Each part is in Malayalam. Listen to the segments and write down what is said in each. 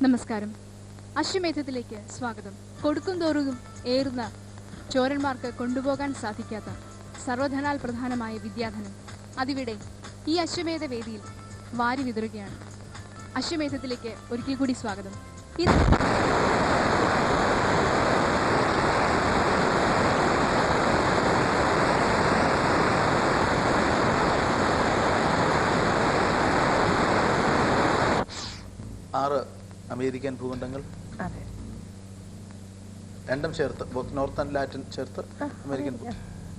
നമസ്കാരം. അശ്വമേധത്തിലേക്ക് സ്വാഗതം. കൊടുക്കുംതോറും ഏറുന്ന ചോരന്മാർക്ക് കൊണ്ടുപോകാൻ സാധിക്കാത്ത സർവധനാൽ പ്രധാനമായ വിദ്യാധനം അതിവിടെ ഈ അശ്വമേധ വേദിയിൽ വാരി വിതറുകയാണ്. അശ്വമേധത്തിലേക്ക് ഒരിക്കൽ കൂടി സ്വാഗതം. ആറ് അമേരിക്കൻ ഭൂഖണ്ഡങ്ങൾ, രണ്ടും ചേർത്ത് നോർത്ത് ആൻഡ് ലാറ്റിൻ ചേർത്ത് American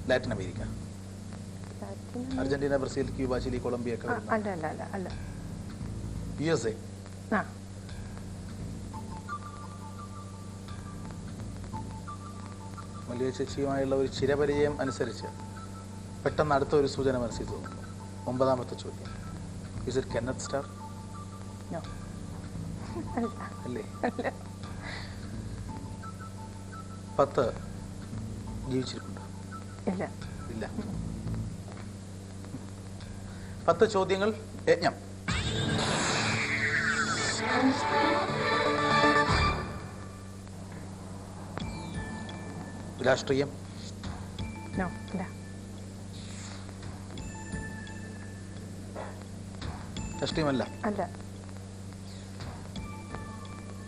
Latin America, Argentina, Brazil, Cuba, Chile, Colombia ഒക്കെ USA. വലിയ ചേച്ചിയുമായുള്ള ഒരു ചിരപരിചയം അനുസരിച്ച് പെട്ടെന്ന് അടുത്ത ഒരു സൂചന മനസ്സിൽ തോന്നുന്നു. 9ാമത്തെ ചോദ്യം, ഇസ് ഇറ്റ് കെന്നത്ത് സ്റ്റാർ? അല്ലേ? 10 ജീവിച്ചിരിപ്പുണ്ടോ? ഇല്ല. 10 ചോദ്യങ്ങൾ. യജ്ഞം. രാഷ്ട്രീയം. രാഷ്ട്രീയമല്ല.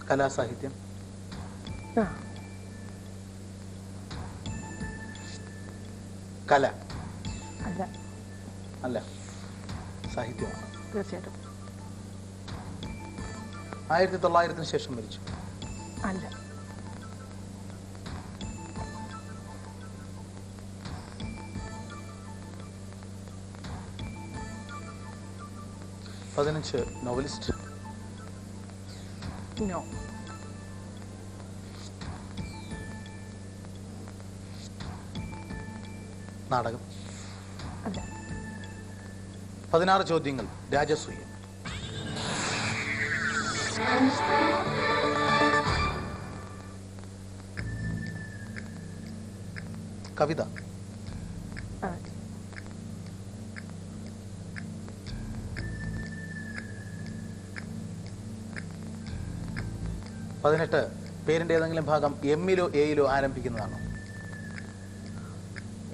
കലാസാഹിത്യം. കല അല്ല, സാഹിത്യമാണ്. തീർച്ചയായിട്ടും. 1900 ശേഷം മരിച്ചു. അല്ല. നോവലിസ്റ്റ്. നോ. നാടകം. അല്ല. 16 ചോദ്യങ്ങൾ. രാജസൂയം. കവിത. പേരിന്റെ ഏതെങ്കിലും ഭാഗം എമ്മിലോ എയിലോ ആരംഭിക്കുന്നതാണോ?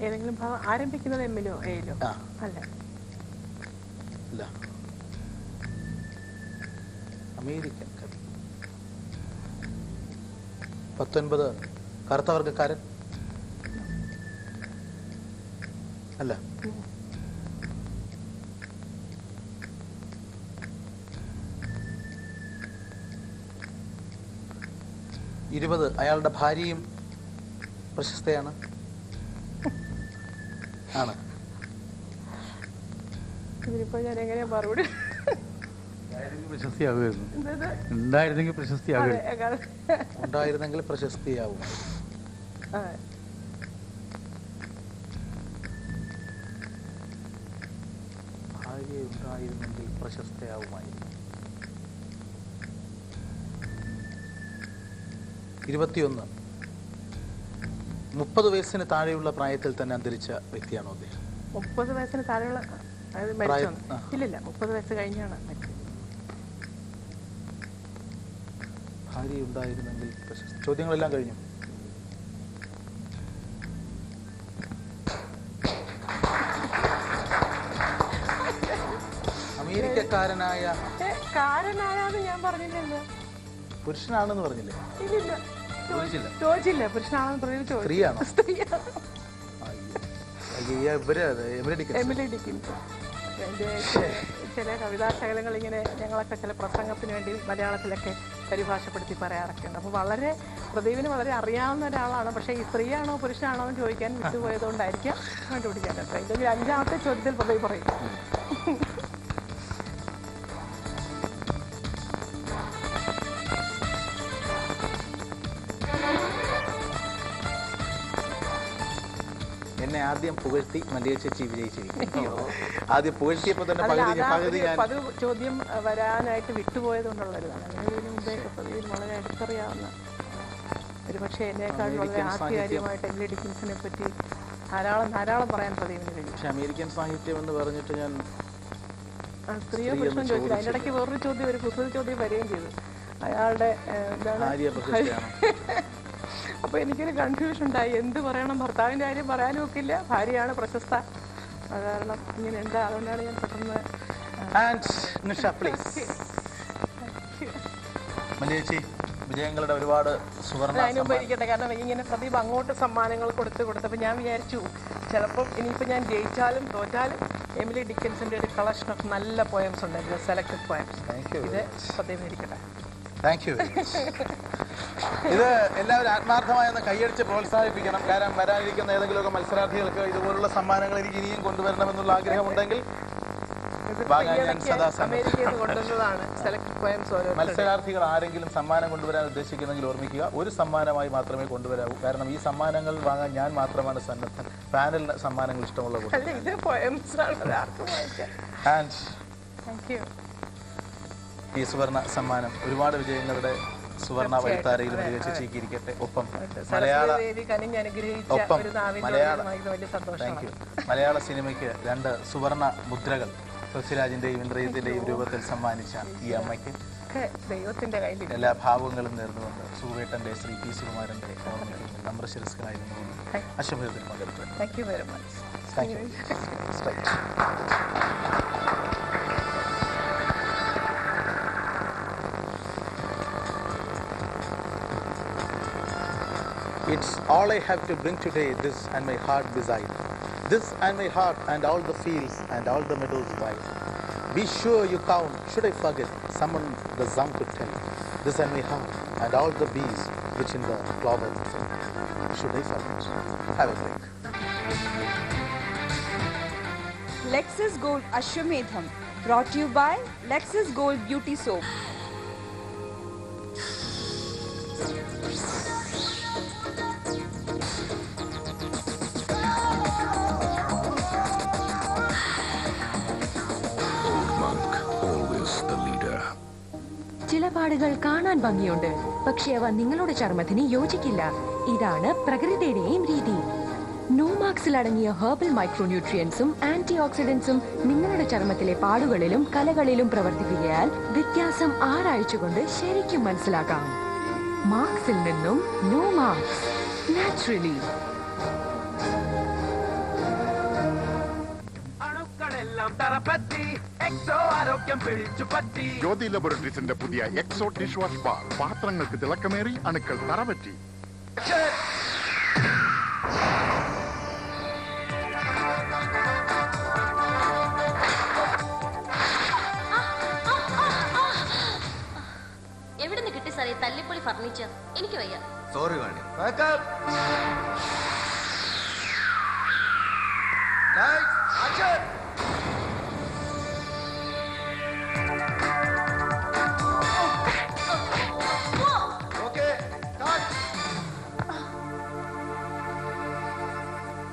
ഏതെങ്കിലും ഭാഗം ആരംഭിക്കുന്നത് എമ്മിലോ എയിലോ? അല്ല. അല്ല. അമേരിക്കൻ കവി. 19 കറുത്തവർഗക്കാരൻ. അല്ല. അയാളുടെ ഭാര്യയും പ്രശസ്തയാണ്. ആണ്. ഇതിനിപ്പോ ഞാൻ എങ്ങനെയാ മറുപടി? ഉണ്ടായിരുന്നെങ്കിൽ പ്രശസ്തിയാവും. ഭാര്യ ഉണ്ടായിരുന്നെങ്കിൽ പ്രശസ്തയാവുമായിരുന്നു. 21. 30 വയസ്സിന് താഴെയുള്ള പ്രായത്തിൽ തന്നെ അന്തരിച്ച വ്യക്തിയാണോ അദ്ദേഹം? 30 വയസ്സിന് താഴെയുള്ള ഇല്ലില്ല, 30 വയസ്സ് കഴിഞ്ഞാണ്. ഭാര്യ ഉണ്ടായിരുന്നെങ്കിൽ പ്രശസ്തി. ചോദ്യങ്ങളെല്ലാം കഴിഞ്ഞു. കാരനായാന്ന് ഞാൻ പറഞ്ഞില്ലല്ലോ. പുരുഷനാണെന്ന് പറഞ്ഞില്ലേ? ചോദിച്ചില്ല. പുരുഷനാണെന്ന് പറഞ്ഞു. സ്ത്രീയാണോ? Emily Dickinson. ചില കവിതാശകലങ്ങൾ ഇങ്ങനെ ഞങ്ങളൊക്കെ ചില പ്രസംഗത്തിന് വേണ്ടി മലയാളത്തിലൊക്കെ പരിഭാഷപ്പെടുത്തി പറയാറൊക്കെ ഉണ്ട്. അപ്പോൾ പ്രദീപിന് വളരെ അറിയാവുന്ന ഒരാളാണ്. പക്ഷേ ഈ സ്ത്രീയാണോ പുരുഷനാണോ എന്ന് ചോദിക്കാൻ വിട്ടുപോയതുകൊണ്ടായിരിക്കാം കണ്ടുപിടിക്കാൻ പറ്റും. ഇല്ലെങ്കിൽ 5ാമത്തെ ചോദ്യത്തിൽ പ്രദീപ് പറയും. എന്നെ ആദ്യം പുകഴ്ത്തി മല്ലിക ചേച്ചി വിജയിച്ചിരിക്കുന്നു. ആദ്യം പുകഴ്ത്തിയപ്പോൾ തന്നെ പകുതി ചോദ്യം വരാനായിട്ട് വിട്ടുപോയതുകൊണ്ടുള്ളതാണ്. ഇതിനു മുമ്പേ പ്രദീപ് വളരെ അടുത്തറിയാവുന്ന, ഒരു പക്ഷേ എന്നേക്കാൾ വളരെ ആധികാരികമായിട്ട് എമിലി ഡിക്കിൻസനെ പറ്റി ധാരാളം പറയാൻ പ്രദീപിന് കഴിയും. പക്ഷെ അമേരിക്കൻ സാഹിത്യം എന്ന് പറഞ്ഞിട്ട് ഞാൻ സ്ത്രീയോ പുരുഷനും ചോദിച്ചില്ല. അതിനിടയ്ക്ക് വേറൊരു ചോദ്യം, ഒരു കുസൃതി ചോദ്യം വരികയും ചെയ്തു. അയാളുടെ എന്താണ് ഭാര്യ പ്രതിഷ്ഠയാണോ? അപ്പോൾ എനിക്കൊരു കൺഫ്യൂഷൻ ഉണ്ടായി. എന്ത് പറയണം? ഭർത്താവിൻ്റെ കാര്യം പറയാനും ഒക്കില്ല, ഭാര്യയാണ് പ്രശസ്ത. അത് കാരണം ഇങ്ങനെ എന്താ, അതുകൊണ്ടാണ് ഞാൻ പെട്ടെന്ന്. And Nisha please. മല്ലിയേച്ചി, വിജയങ്ങളുടെ ഒരുപാട് സുവർണ്ണ അതിന് മുമ്പ് ഇരിക്കട്ടെ. കാരണം ഇങ്ങനെ പ്രദീപ് അങ്ങോട്ട് സമ്മാനങ്ങൾ കൊടുത്തപ്പോൾ ഞാൻ വിചാരിച്ചു ചിലപ്പം ഇനിയിപ്പോൾ ഞാൻ ജയിച്ചാലും തോറ്റാലും എമിലി ഡിക്കൻസിൻ്റെ ഒരു കളക്ഷൻ ഓഫ് നല്ല പോയംസ് ഉണ്ട്, സെലക്ടഡ് പോയംസ്. ഇത് പ്രദീപ് ഇരിക്കട്ടെ. Thank you. ഇത് എല്ലാവരും ആത്മാർത്ഥമായി ഒന്ന് കൈയടിച്ച് പ്രോത്സാഹിപ്പിക്കണം. കാരണം വരാനിരിക്കുന്ന ഏതെങ്കിലുമൊക്കെ മത്സരാർത്ഥികൾക്ക് ഇതുപോലുള്ള സമ്മാനങ്ങൾ എനിക്ക് ഇനിയും കൊണ്ടുവരണമെന്നുള്ള ആഗ്രഹമുണ്ടെങ്കിൽ മത്സരാർത്ഥികൾ ആരെങ്കിലും സമ്മാനം കൊണ്ടുവരാൻ ഉദ്ദേശിക്കുന്നെങ്കിൽ ഓർമ്മിക്കുക, ഒരു സമ്മാനമായി മാത്രമേ കൊണ്ടുവരാവൂ. കാരണം ഈ സമ്മാനങ്ങൾ വാങ്ങാൻ ഞാൻ മാത്രമാണ് സന്നദ്ധൻ. പാനലിന് സമ്മാനങ്ങൾ ഇഷ്ടമുള്ള ഈ സുവർണ സമ്മാനം ഒരുപാട് വിജയങ്ങളുടെ സുവർണ വഴിത്താരയിൽ മികച്ചിരിക്കട്ടെ. ഒപ്പം മലയാള സിനിമയ്ക്ക് 2 സുവർണ മുദ്രകൾ പൃഥ്വിരാജിന്റെയും ഇന്ദ്രജിത്തിന്റെയും രൂപത്തിൽ സമ്മാനിച്ച ഈ അമ്മയ്ക്ക് ദൈവത്തിന്റെ കയ്യിൽ എല്ലാ ഭാവങ്ങളും നേർന്നുകൊണ്ട് സുവേട്ടന്റെ ശ്രീ പി സുകുമാരന്റെ ഓർമ്മയ്ക്ക് നമ്രശിരസ്കനായിരുന്നു അശ്വമേധത്തിൽ പങ്കെടുത്തു. Thank you very much. Thank you. It's all I have to bring today, this and my heart beside. This and my heart and all the fields and all the meadows wide. Be sure you count, should I forget, someone the song to tell. This and my heart and all the bees which in the clover fill. Should I forget? Have a break. Lexus Gold Ashwamedham, brought to you by Lexus Gold Beauty Soap. ചില പാടുകൾ കാണാൻ ഭംഗിയുണ്ട്, പക്ഷേ അവ നിങ്ങളുടെ ചർമ്മത്തിന് യോജിക്കില്ല. ഇതാണ് പ്രകൃതിയുടെയും രീതി. നോമാക്സിൽ അടങ്ങിയ ഹെർബൽ മൈക്രോന്യൂട്രിയൻസും ആന്റി ഓക്സിഡന്റ്സും നിങ്ങളുടെ ചർമ്മത്തിലെ പാടുകളിലും കലകളിലും പ്രവർത്തിക്കുകയാൽ വ്യത്യാസം 6 ആഴ്ച കൊണ്ട് ശരിക്കും മനസ്സിലാക്കാം. മാർക്സിൽ നിന്നും നോമാക്സ്, നാച്ചുറലി. ജ്യോതി ലബോറട്ടറീസിന്റെ പുതിയ എക്സോ ഡിഷ് വാഷ് ബാർ. പാത്രങ്ങൾക്ക് തിളക്കമേറി, അണുക്കൾ തറപറ്റി. എവിടുന്ന് കിട്ടി സാറേ തല്ലിപ്പൊളി ഫർണിച്ചർ? എനിക്ക് വയ്യ. സോറി വാണി.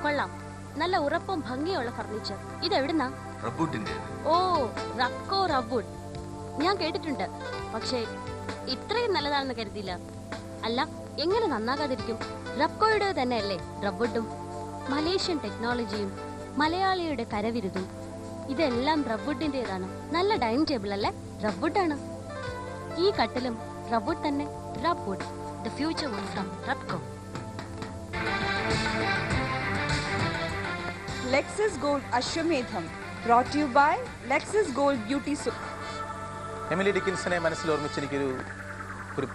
കൊള്ളാം, നല്ല ഉറപ്പും ഭംഗിയുള്ള ഫർണിച്ചർ. ഇതെവിടുന്നാ? റബ്ബൂട്ടിന്റെ. ഓ, റബ്കോ റബ്ബുഡ്. ഞാൻ കേട്ടിട്ടുണ്ട്, പക്ഷേ ഇത്രയും നല്ലതാണെന്ന് കരുതിയില്ല. അല്ല, എങ്ങനെ നന്നാകാതിരിക്കും? റബ്കോയുടെ തന്നെയല്ലേ റബ്ബുഡും? മലേഷ്യൻ ടെക്നോളജിയും മലയാളിയുടെ കരവിരുതും ഇതെല്ലാം റബ്ബുഡിന്റേതാണ്. നല്ല ഡൈനിങ് ടേബിൾ അല്ലേ? റബ്ബുഡാണ്. ഈ കട്ടിലും റബ്ബുഡ് തന്നെ. Rubbud, the future one from Rubco. Lexus Gold Ashwamedham, brought to you by Lexus Gold Beauty Soap. Emily ഡിക്കിൻസിനെ മനസ്സിൽ ഓർമ്മിച്ചെനിക്കൊരു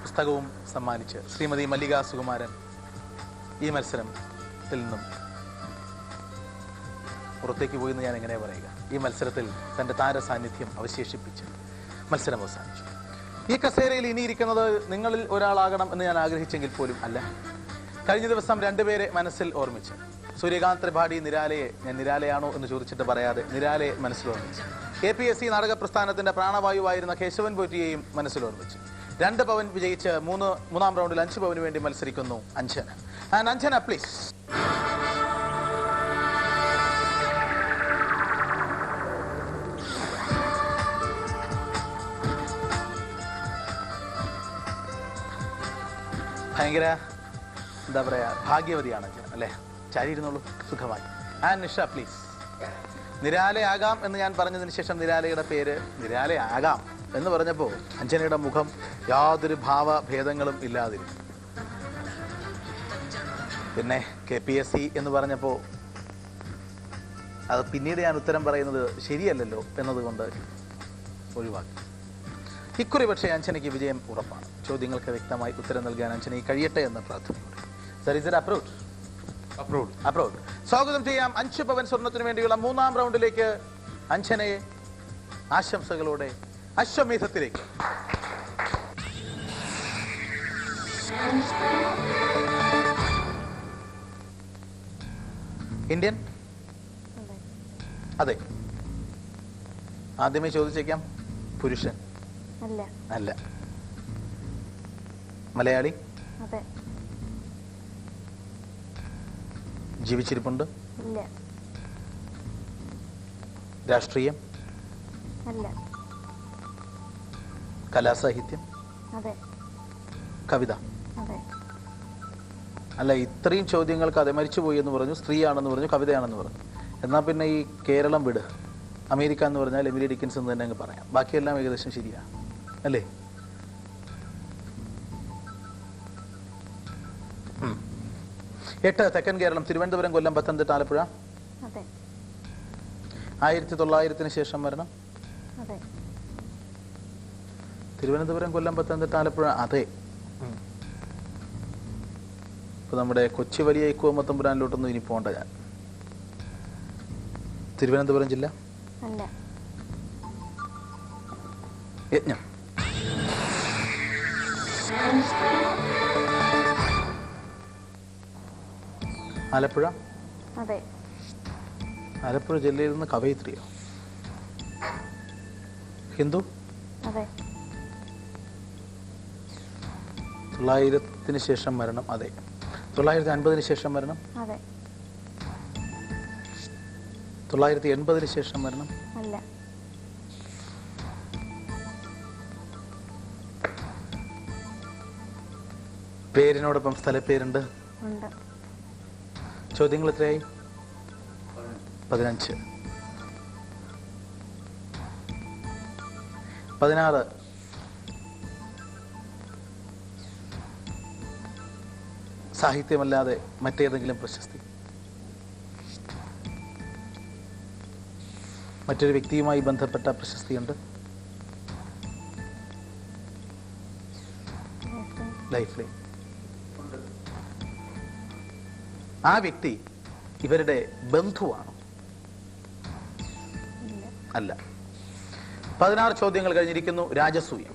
പുസ്തകവും സമ്മാനിച്ച് ശ്രീമതി മല്ലിക സുകുമാരൻ ഈ മത്സരത്തിൽ നിന്നും പുറത്തേക്ക് പോയി എന്ന് ഞാൻ എങ്ങനെ പറയുക. ഈ മത്സരത്തിൽ തൻ്റെ താര സാന്നിധ്യം അവശേഷിപ്പിച്ച് മത്സരം അവസാനിച്ചു. ഈ കസേരയിൽ ഇനിയിരിക്കുന്നത് നിങ്ങളിൽ ഒരാളാകണം എന്ന് ഞാൻ ആഗ്രഹിച്ചെങ്കിൽ പോലും അല്ല. കഴിഞ്ഞ ദിവസം 2 പേരെ മനസ്സിൽ ഓർമ്മിച്ച് സൂര്യകാന്ത് ത്രിപാഠി നിരാലയെ, ഞാൻ നിരാലയാണോ എന്ന് ചോദിച്ചിട്ട് പറയാതെ നിരാലയെ മനസ്സിൽ ഓർമ്മിച്ച്, KPSC നാടക പ്രസ്ഥാനത്തിന്റെ പ്രാണവായുവായിരുന്ന കേശവൻ പോറ്റിയെയും മനസ്സിൽ ഓർമ്മിച്ച് 2 പവൻ വിജയിച്ച് മൂന്നാം റൗണ്ടിൽ 5 പവന് വേണ്ടി മത്സരിക്കുന്നു അഞ്ജന. And Anjana please. ഭയങ്കര എന്താ പറയാ, ഭാഗ്യവതിയാണ് അഞ്ജന അല്ലേ? ചാരിയിരുന്നുള്ളൂ സുഖമായി. And Nisha please. നിരാലയാകാം എന്ന് ഞാൻ പറഞ്ഞതിന് ശേഷം നിരാലയുടെ പേര് നിരാലയാകാം എന്ന് പറഞ്ഞപ്പോൾ അഞ്ജനയുടെ മുഖം യാതൊരു ഭാവഭേദങ്ങളും ഇല്ലാതിരുന്നു. പിന്നെ KPSC എന്ന് പറഞ്ഞപ്പോൾ അത് പിന്നീട് ഞാൻ ഉത്തരം പറയുന്നത് ശരിയല്ലല്ലോ എന്നതുകൊണ്ട് ഒഴിവാക്കി. ഇക്കുറി പക്ഷേ അഞ്ജനയ്ക്ക് വിജയം ഉറപ്പാണ്. ചോദ്യങ്ങൾക്ക് വ്യക്തമായി ഉത്തരം നൽകാൻ അഞ്ജനയ്ക്ക് കഴിയട്ടെ എന്ന പ്രാർത്ഥനയോടെ. Sir, is it approved? Approved. സ്വാഗതം ചെയ്യാം 5 പവൻ സ്വർണത്തിന് വേണ്ടിയുള്ള 3ാം റൗണ്ടിലേക്ക് അഞ്ജനയെ. ആശംസകളോടെ അശ്വമേധത്തിലേക്ക്. ഇന്ത്യൻ? അതെ. ആദ്യമേ ചോദിച്ചേക്കാം, പുരുഷൻ? അല്ല. മലയാളി? അതെ. ജീവിച്ചിരിപ്പുണ്ട്? ഇല്ല. രാഷ്ട്രീയം? അല്ല. കലാസാഹിത്യം? അതെ. കവിത? അതെ. അല്ല, ഇത്രയും ചോദ്യങ്ങൾക്ക് അതെ. മരിച്ചുപോയി എന്ന് പറഞ്ഞു, സ്ത്രീയാണെന്ന് പറഞ്ഞു, കവിതയാണെന്ന് പറഞ്ഞു. എന്നാൽ പിന്നെ ഈ കേരളം വിട്, അമേരിക്ക എന്ന് പറഞ്ഞാൽ എമിലി ഡിക്കിൻസ് എന്ന് തന്നെ അങ്ങ് പറയാം. ബാക്കിയെല്ലാം ഏകദേശം ശരിയാണ് അല്ലേ? എട്ട്. തെക്കൻ കേരളം. തിരുവനന്തപുരം, കൊല്ലം, പത്തനംതിട്ട, ആലപ്പുഴ? അതെ. 1900 ശേഷം മരണം? അതെ. തിരുവനന്തപുരം, കൊല്ലം, പത്തനംതിട്ട, ആലപ്പുഴ? അതെ. ഇപ്പൊ നമ്മുടെ കൊച്ചി വലിയ ഇക്കുവമ്മത്തമ്പുരാനിലോട്ടൊന്നും ഇനി പോകണ്ട ഞാൻ. തിരുവനന്തപുരം ജില്ല? അല്ല. യജ്ഞം? ആലപ്പുഴ? അതെ. ആലപ്പുഴ ജില്ലയിൽ നിന്ന് കവയിത്രിയോ? ഹിന്ദു? അതെ. 900 ശേഷം മരണം? അതെ. 950 ശേഷം മരണം? അതെ. 980 ശേഷം മരണം? അല്ല. പേരിനോടൊപ്പം സ്ഥലപ്പേരുണ്ട്? ഉണ്ട്. ചോദ്യങ്ങൾ എത്രയായി? 15. 16. സാഹിത്യമല്ലാതെ മറ്റേതെങ്കിലും പ്രശസ്തി? മറ്റൊരു വ്യക്തിയുമായി ബന്ധപ്പെട്ട പ്രശസ്തിയുണ്ട്? Life line. ആ വ്യക്തി ഇവരുടെ ബന്ധുവാണോ? അല്ല. 16 ചോദ്യങ്ങൾ കഴിഞ്ഞിരിക്കുന്നു. രാജസൂയം.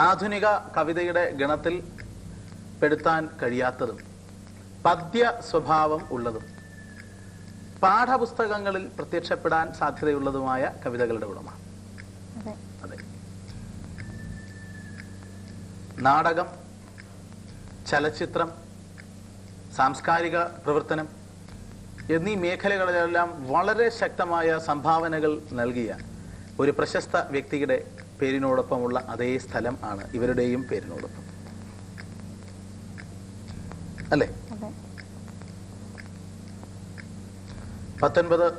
ആധുനിക കവിതയുടെ ഗണത്തിൽ പെടുത്താൻ കഴിയാത്തതും പദ്യ സ്വഭാവം ഉള്ളതും പാഠപുസ്തകങ്ങളിൽ പ്രത്യക്ഷപ്പെടാൻ സാധ്യതയുള്ളതുമായ കവിതകളുടെ ഉടമ? അതെ. നാടകം, ചലച്ചിത്രം, സാംസ്കാരിക പ്രവർത്തനം എന്നീ മേഖലകളിലെല്ലാം വളരെ ശക്തമായ സംഭാവനകൾ നൽകിയ ഒരു പ്രശസ്ത വ്യക്തിയുടെ പേരിനോടൊപ്പമുള്ള അതേ സ്ഥലം ആണ് ഇവരുടെയും പേരിനോടൊപ്പം, അല്ലേ? 19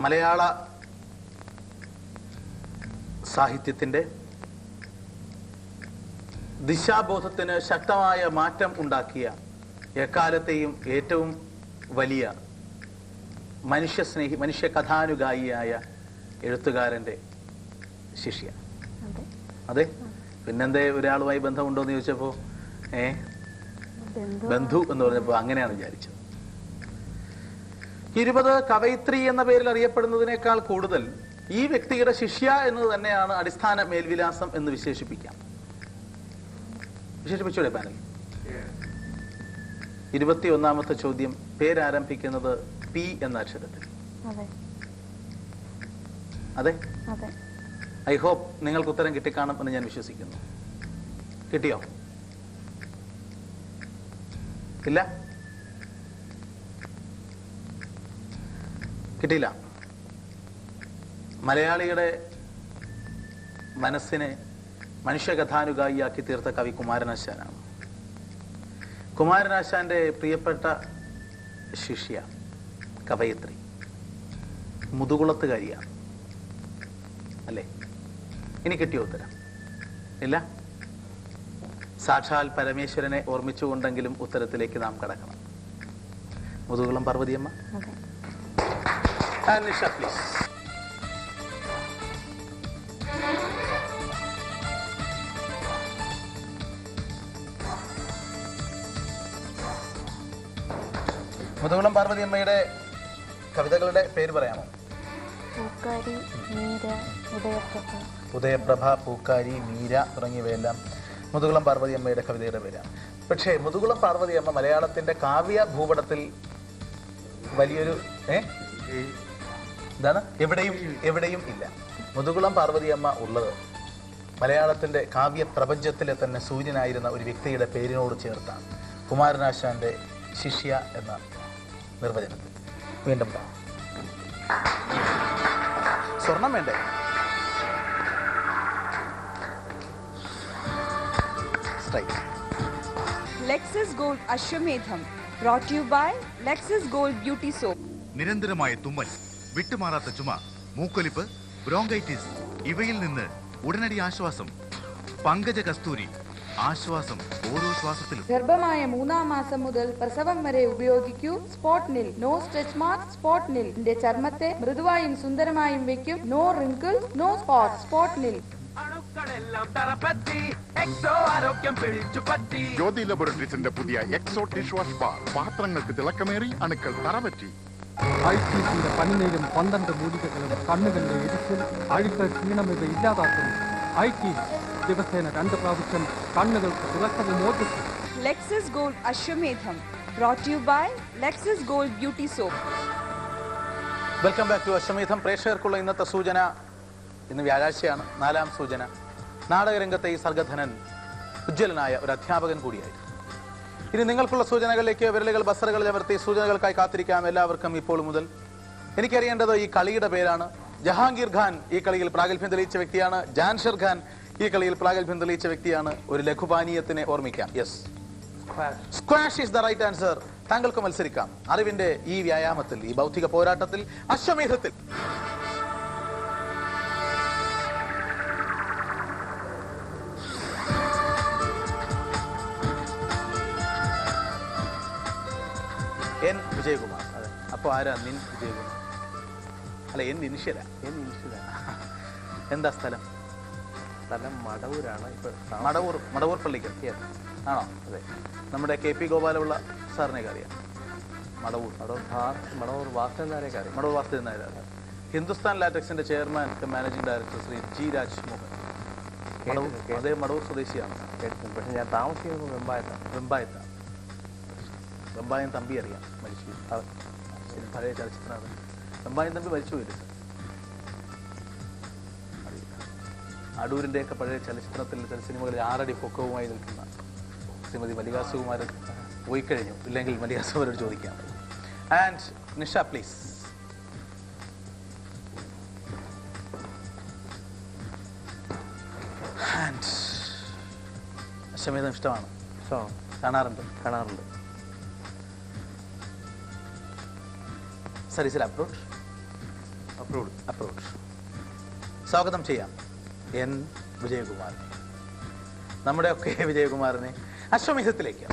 മലയാള സാഹിത്യത്തിന്റെ ദിശാബോധത്തിന് ശക്തമായ മാറ്റം ഉണ്ടാക്കിയ എക്കാലത്തെയും ഏറ്റവും വലിയ മനുഷ്യസ്നേഹി, മനുഷ്യ കഥാനുഗായിയായ എഴുത്തുകാരന്റെ ശിഷ്യ? അതെ. പിന്നെന്തേ ഒരാളുമായി ബന്ധമുണ്ടോ എന്ന് ചോദിച്ചപ്പോ ബന്ധു എന്ന് പറഞ്ഞപ്പോ അങ്ങനെയാണ് വിചാരിച്ചത്. 20 കവയിത്രി എന്ന പേരിൽ അറിയപ്പെടുന്നതിനേക്കാൾ കൂടുതൽ ഈ വ്യക്തിയുടെ ശിഷ്യ എന്നത് തന്നെയാണ് അടിസ്ഥാന മേൽവിലാസം എന്ന് വിശേഷിപ്പിക്കാം. വിശേഷിപ്പിച്ചൂടെ പാനൽ? 21ാമത്തെ ചോദ്യം പേരാരംഭിക്കുന്നത് പി എന്ന അക്ഷരത്തിൽ. അതെ. ഐ ഹോപ്പ് നിങ്ങൾക്ക് ഉത്തരം കിട്ടിക്കാണും എന്ന് ഞാൻ വിശ്വസിക്കുന്നു. കിട്ടിയോ? ഇല്ല, കിട്ടിയില്ല. മലയാളിയുടെ മനസ്സിനെ മനുഷ്യകഥാനുഗായിയാക്കി തീർത്ത കവി കുമാരനാശാനാണ്. കുമാരനാശാന്റെ പ്രിയപ്പെട്ട ശിഷ്യ കവയിത്രി, മുതുകുളത്തുകാരിയാണ് അല്ലേ? ഇനി കിട്ടിയ ഉത്തരം ഇല്ല. സാക്ഷാൽ പരമേശ്വരനെ ഓർമ്മിച്ചുകൊണ്ടെങ്കിലും ഉത്തരത്തിലേക്ക് നാം കടക്കണം. മുതുകുളം പാർവതിയമ്മ. നിഷ പ്ലീസ്. മുതുകുളം പാർവതിയമ്മയുടെ കവിതകളുടെ പേര് പറയാമോ? പൂക്കാരി, മീര, ഉദയപ്രഭ. ഉദയപ്രഭ, പൂക്കാരി, മീര തുടങ്ങിയവയെല്ലാം മുതുകുളം പാർവതിയമ്മയുടെ കവിതയുടെ പേരാണ്. പക്ഷേ മുതുകുളം പാർവതിയമ്മ മലയാളത്തിന്റെ കാവ്യ ഭൂപടത്തിൽ വലിയൊരു എന്താണ് എവിടെയും ഇല്ല. മുതുകുളം പാർവതിയമ്മ ഉള്ളത് മലയാളത്തിന്റെ കാവ്യ പ്രപഞ്ചത്തിലെ തന്നെ സൂര്യനായിരുന്ന ഒരു വ്യക്തിയുടെ പേരിനോട് ചേർത്താണ്. കുമാരനാശാന്റെ ശിഷ്യ എന്ന നിർവചനത്തിൽ. വീണ്ടും സ്വർണം വേണ്ടേ? Lexus Gold Ashwamedham brought to you by Lexus Gold Beauty Soap. നിരന്തരമായ തുമ്മൽ, വിട്ടുമാറാത്ത ചുമ, മൂക്കൊലിപ്പ്, ബ്രോങ്കൈറ്റിസ് ഇവയിൽ നിന്ന് ഉടനടി ആശ്വാസം. പങ്കജ കസ്തൂരി, ആശ്വാസം ഓരോ ശ്വാസത്തിലും. ഗർഭമായ 3-ാം മാസം മുതൽ പ്രസവം വരെ ഉപയോഗിക്കൂ Spotnil. No stretch mark Spotnil. ഇതിന്റെ ചർമ്മത്തെ മൃദുവായും സുന്ദരമായും വെക്കും. No wrinkles, no spot. Spotnil. Jyothy ലബോറട്ടറീസിന്റെ പുതിയ എക്സോ ഡിഷ് വാഷ് ബാർ. പാത്രങ്ങൾക്ക് തിളക്കമേറി, അണുക്കൾ തറപറ്റി. ഐസിന്റെ പനിനീരും 12 മൂലികകളും കണ്ണുകളുടെ എരിച്ചിൽ, അഴുക്ക്, ക്ഷീണം ഇത് ഇല്ലാതാക്കുന്നു. ദിവസേന 2 പ്രാവശ്യം കണ്ണുകൾക്ക് തിളക്കവും ഓർമ്മിക്കും. Lexus Gold Ashwamedham brought to you by Lexus Gold Beauty Soap. Welcome back to Ashwamedham. പ്രേക്ഷകർക്കുള്ള ഇന്നത്തെ സൂചന, ഇന്ന് വ്യാഴാഴ്ചയാണ്. 4ാം സൂചന. നാടകരംഗത്തെ ഈ സർഗധനൻ ഉജ്ജ്വലനായ ഒരു അധ്യാപകൻ കൂടിയായിരുന്നു. ഇനി നിങ്ങൾക്കുള്ള സൂചനകളിലേക്ക് വിരലുകൾ ബസറുകളിൽ അമർത്തി സൂചനകൾക്കായി കാത്തിരിക്കാം. എല്ലാവർക്കും ഇപ്പോൾ മുതൽ. എനിക്കറിയേണ്ടത് ഈ കളിയുടെ പേരാണ്. ജഹാംഗീർ ഖാൻ ഈ കളിയിൽ പ്രാഗൽഭ്യം തെളിയിച്ച വ്യക്തിയാണ്. ജാൻഷർ ഖാൻ ഈ കളിയിൽ പ്രാഗൽഭ്യം തെളിയിച്ച വ്യക്തിയാണ്. ഒരു ലഘുപാനീയത്തിനെ ഓർമ്മിക്കാം. Yes, squash is the right answer. താങ്കൾക്ക് മത്സരിക്കാം അറിവിന്റെ ഈ വ്യായാമത്തിൽ, ഈ ബൗദ്ധിക പോരാട്ടത്തിൽ, അശ്വമേധത്തിൽ. എൻ വിജയകുമാർ. അതെ, അപ്പൊ ആരാ നിൻ വിജയകുമാർ? അല്ല, എൻ ഇനിഷ്യല. എന്താ സ്ഥലം? മടവൂരാണ്. മടവൂർ പള്ളിക്കൽ ആണോ? അതെ. നമ്മുടെ KP ഗോപാലപിള്ള സാറിനെയൊക്കെ അറിയാം. മടവൂർ വാസുദേവൻ നായർ. ഹിന്ദുസ്ഥാൻ ലാറ്റക്സിന്റെ chairman, managing director Shri G Rajmohan. അദ്ദേഹം മടവൂർ സ്വദേശിയാണ്. പക്ഷെ ഞാൻ താമസിക്കുന്നത് വെമ്പായത്താണ്. വെമ്പായം തമ്പി അറിയാം, മരിച്ചു. പഴയ ചലച്ചിത്രമാണ്. വെമ്പായം തമ്പി മരിച്ചു പോയില്ല. അടൂരിൻ്റെയൊക്കെ പഴയ ചലച്ചിത്രത്തിൽ, സിനിമകളിൽ 6 അടി പൊക്കവുമായി നിൽക്കുന്ന ശ്രീമതി മല്ലികാ സുകുമാരൻ പോയി കഴിഞ്ഞു. ഇല്ലെങ്കിൽ മല്ലികാ സുകുമാരോട് ചോദിക്കാം. And Nisha please. ആൻഡ് അശ്വമേധം ഇഷ്ടമാണ്? കാണാറുണ്ട്. Sir, is it approach? സ്വാഗതം ചെയ്യാം എൻ വിജയകുമാറിനെ, നമ്മുടെയൊക്കെ വിജയകുമാറിനെ അശ്വമേധത്തിലേക്ക്.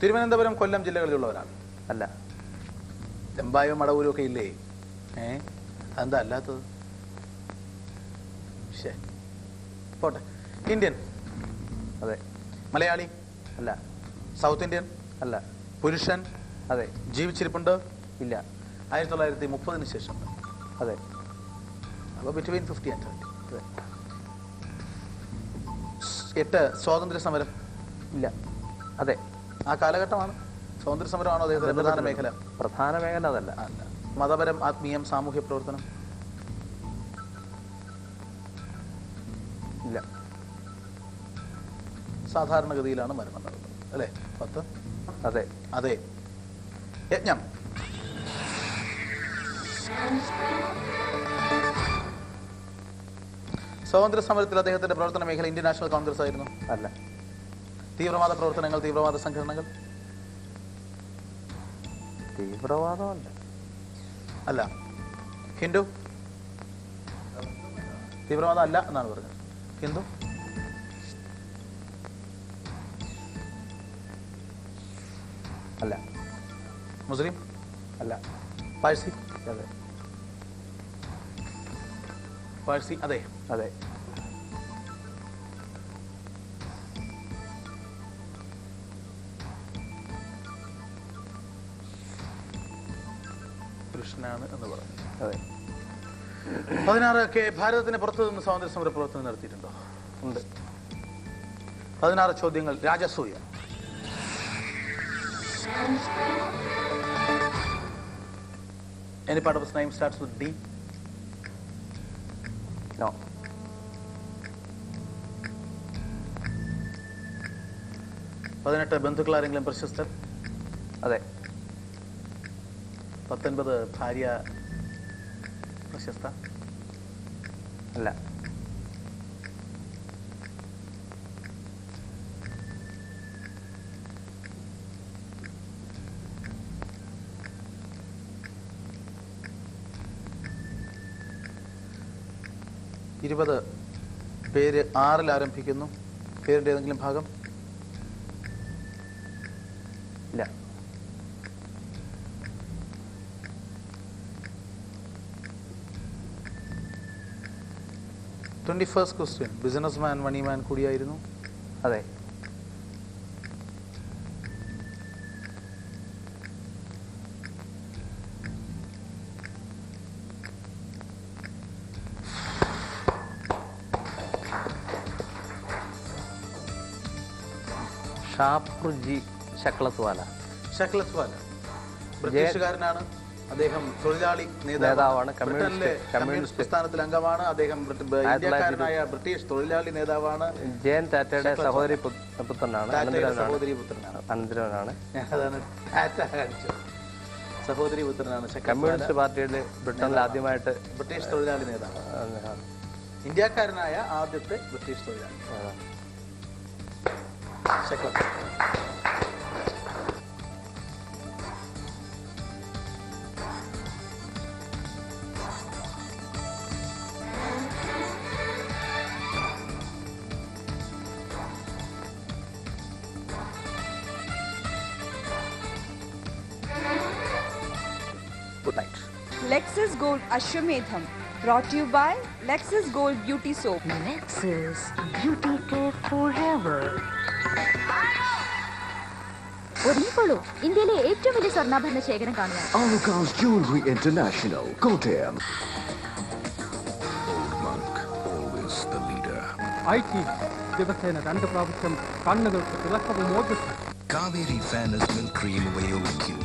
തിരുവനന്തപുരം, കൊല്ലം ജില്ലകളിലുള്ളവരാണ്? അല്ല. വെമ്പായവും മടവൂരും ഒക്കെ ഇല്ലേ? അതെന്താ അല്ലാത്തത്? പോട്ടെ. ഇന്ത്യൻ? അതെ. മലയാളി? അല്ല. South Indian? അല്ല. പുരുഷൻ? അതെ. ജീവിച്ചിരിപ്പുണ്ട്? ഇല്ല. 1930 ശേഷം? അതെ. അപ്പോൾ ബിറ്റ്വീൻ 50 and 30. അതെ. 8 സ്വാതന്ത്ര്യ സമരം? ഇല്ല. അതെ. ആ കാലഘട്ടമാണ്. സ്വാതന്ത്ര്യ സമരമാണോ അദ്ദേഹത്തിന്റെ പ്രധാന മേഖല? പ്രധാന മേഖല അതല്ല. മതപരം, ആത്മീയം, സാമൂഹ്യ പ്രവർത്തനം? ഇല്ല. സാധാരണഗതിയിലാണ് മരണം നടന്നത് അല്ലേ? 10? അതെ. അതെ. യജ്ഞം? സ്വാതന്ത്ര്യ സമരത്തിൽ അദ്ദേഹത്തിന്റെ പ്രവർത്തന മേഖല ഇന്ത്യൻ നാഷണൽ കോൺഗ്രസ് ആയിരുന്നു? അല്ല. തീവ്രവാദ പ്രവർത്തനങ്ങൾ, തീവ്രവാദ സംഘടനകൾ? തീവ്രവാദമല്ല. അല്ല. ഹിന്ദു? തീവ്രവാദം അല്ല എന്നാണ് പറഞ്ഞത്. ഹിന്ദു? അല്ല. മുസ്ലിം? അല്ല. പാഴ്സി? അതെ. പാഴ്സി? അതെ. അതെ. കൃഷ്ണനാണ് എന്ന് പറഞ്ഞു. അതെ. 16 ഭാരതത്തിന് പുറത്തു നിന്ന് സ്വാതന്ത്ര്യ സമര പ്രവർത്തനം നടത്തിയിട്ടുണ്ടോ? ഉണ്ട്. 16 ചോദ്യങ്ങൾ. രാജസൂയ. Any part of his name starts with D? No. ബന്ധുക്കൾ ആരെങ്കിലും പ്രശസ്തർ? അതെ. 19 ഭാര്യ പ്രശസ്ത? അല്ല. പേര് 6-ൽ ആരംഭിക്കുന്നു. പേരിന്റെ ഏതെങ്കിലും ഭാഗം? ഇല്ല. First question. ബിസിനസ്മാൻ, മണിമാൻ കൂടിയായിരുന്നു? അതെ. ഷാപ്രുജി ശക്ലത്വാല. ശക്ലത്വാല ബ്രിട്ടീഷുകാരനാണ്. അദ്ദേഹം തൊഴിലാളി നേതാവാണ്. കമ്മ്യൂണിസ്റ്റ് പ്രസ്ഥാനത്തിൽ അംഗമാണ്. അദ്ദേഹം ഇന്ത്യക്കാരനായ ബ്രിട്ടീഷ് തൊഴിലാളി നേതാവാണ്. ജയൻ ടാറ്റയുടെ സഹോദരി പുത്രനാണ്. സഹോദരി പുത്രനാണ്. അനന്തരവനാണ്. അതാണ് ടാറ്റ കാണിച്ചത്. സഹോദരി പുത്രനാണ്. കമ്മ്യൂണിസ്റ്റ് പാർട്ടിയിൽ ബ്രിട്ടനിൽ ആദ്യമായിട്ട് ബ്രിട്ടീഷ് തൊഴിലാളി നേതാവ്. ഇന്ത്യക്കാരനായ ആദ്യത്തെ ബ്രിട്ടീഷ് തൊഴിലാളി. Good night. Lexus Gold Ashwamedham, brought to you by Lexus Gold Beauty Soap. Lexus Beauty Care Forever. ഒരുങ്ങിക്കോളൂ, ഇന്ത്യയിലെ ഏറ്റവും വലിയ സ്വർണ്ണാഭരണ ശേഖരം കാണുക. Alukans Jewelry International, Kottayam. IT ദിവസേന 2 പ്രാവശ്യം കണ്ണുകൾക്ക് തിളക്കവും ഓജസ്സും. കാവേരി ഫാനസ് മിൽക്ക് ക്രീം ഉപയോഗിക്കൂ.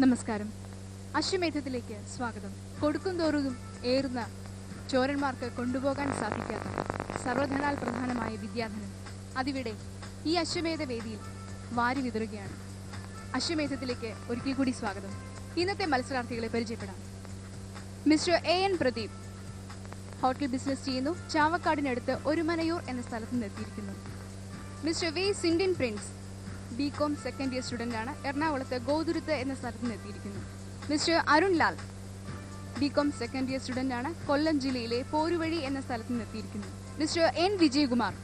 നമസ്കാരം. അശ്വമേധത്തിലേക്ക് സ്വാഗതം. കൊടുക്കുംതോറും ഏറുന്ന ചോരന്മാർക്ക് കൊണ്ടുപോകാൻ സാധിക്കാത്ത സർവധനാൽ പ്രധാനമായ വിദ്യാധനം അതിവിടെ ഈ അശ്വമേധ വേദിയിൽ വാരി വിതറുകയാണ്. അശ്വമേധത്തിലേക്ക് ഒരിക്കൽ കൂടി സ്വാഗതം. ഇന്നത്തെ മത്സരാർത്ഥികളെ പരിചയപ്പെടാം. Mister AN Pradeep hotel business ചെയ്യുന്നു. ചാവക്കാടിനടുത്ത് ഒരുമനയൂർ എന്ന സ്ഥലത്ത് നിന്ന് എത്തിയിരിക്കുന്നു. Mister V Sindin prince BCom second year student ആണ്. എറണാകുളത്ത് ഗോതുരുത്ത് എന്ന സ്ഥലത്ത് നിന്ന് എത്തിയിരിക്കുന്നു. Mister Arun Lal BCom second year student ആണ്. കൊല്ലം ജില്ലയിലെ പോരുവഴി എന്ന സ്ഥലത്ത് നിന്ന് എത്തിയിരിക്കുന്നു. മിസ്റ്റർ N വിജയകുമാർ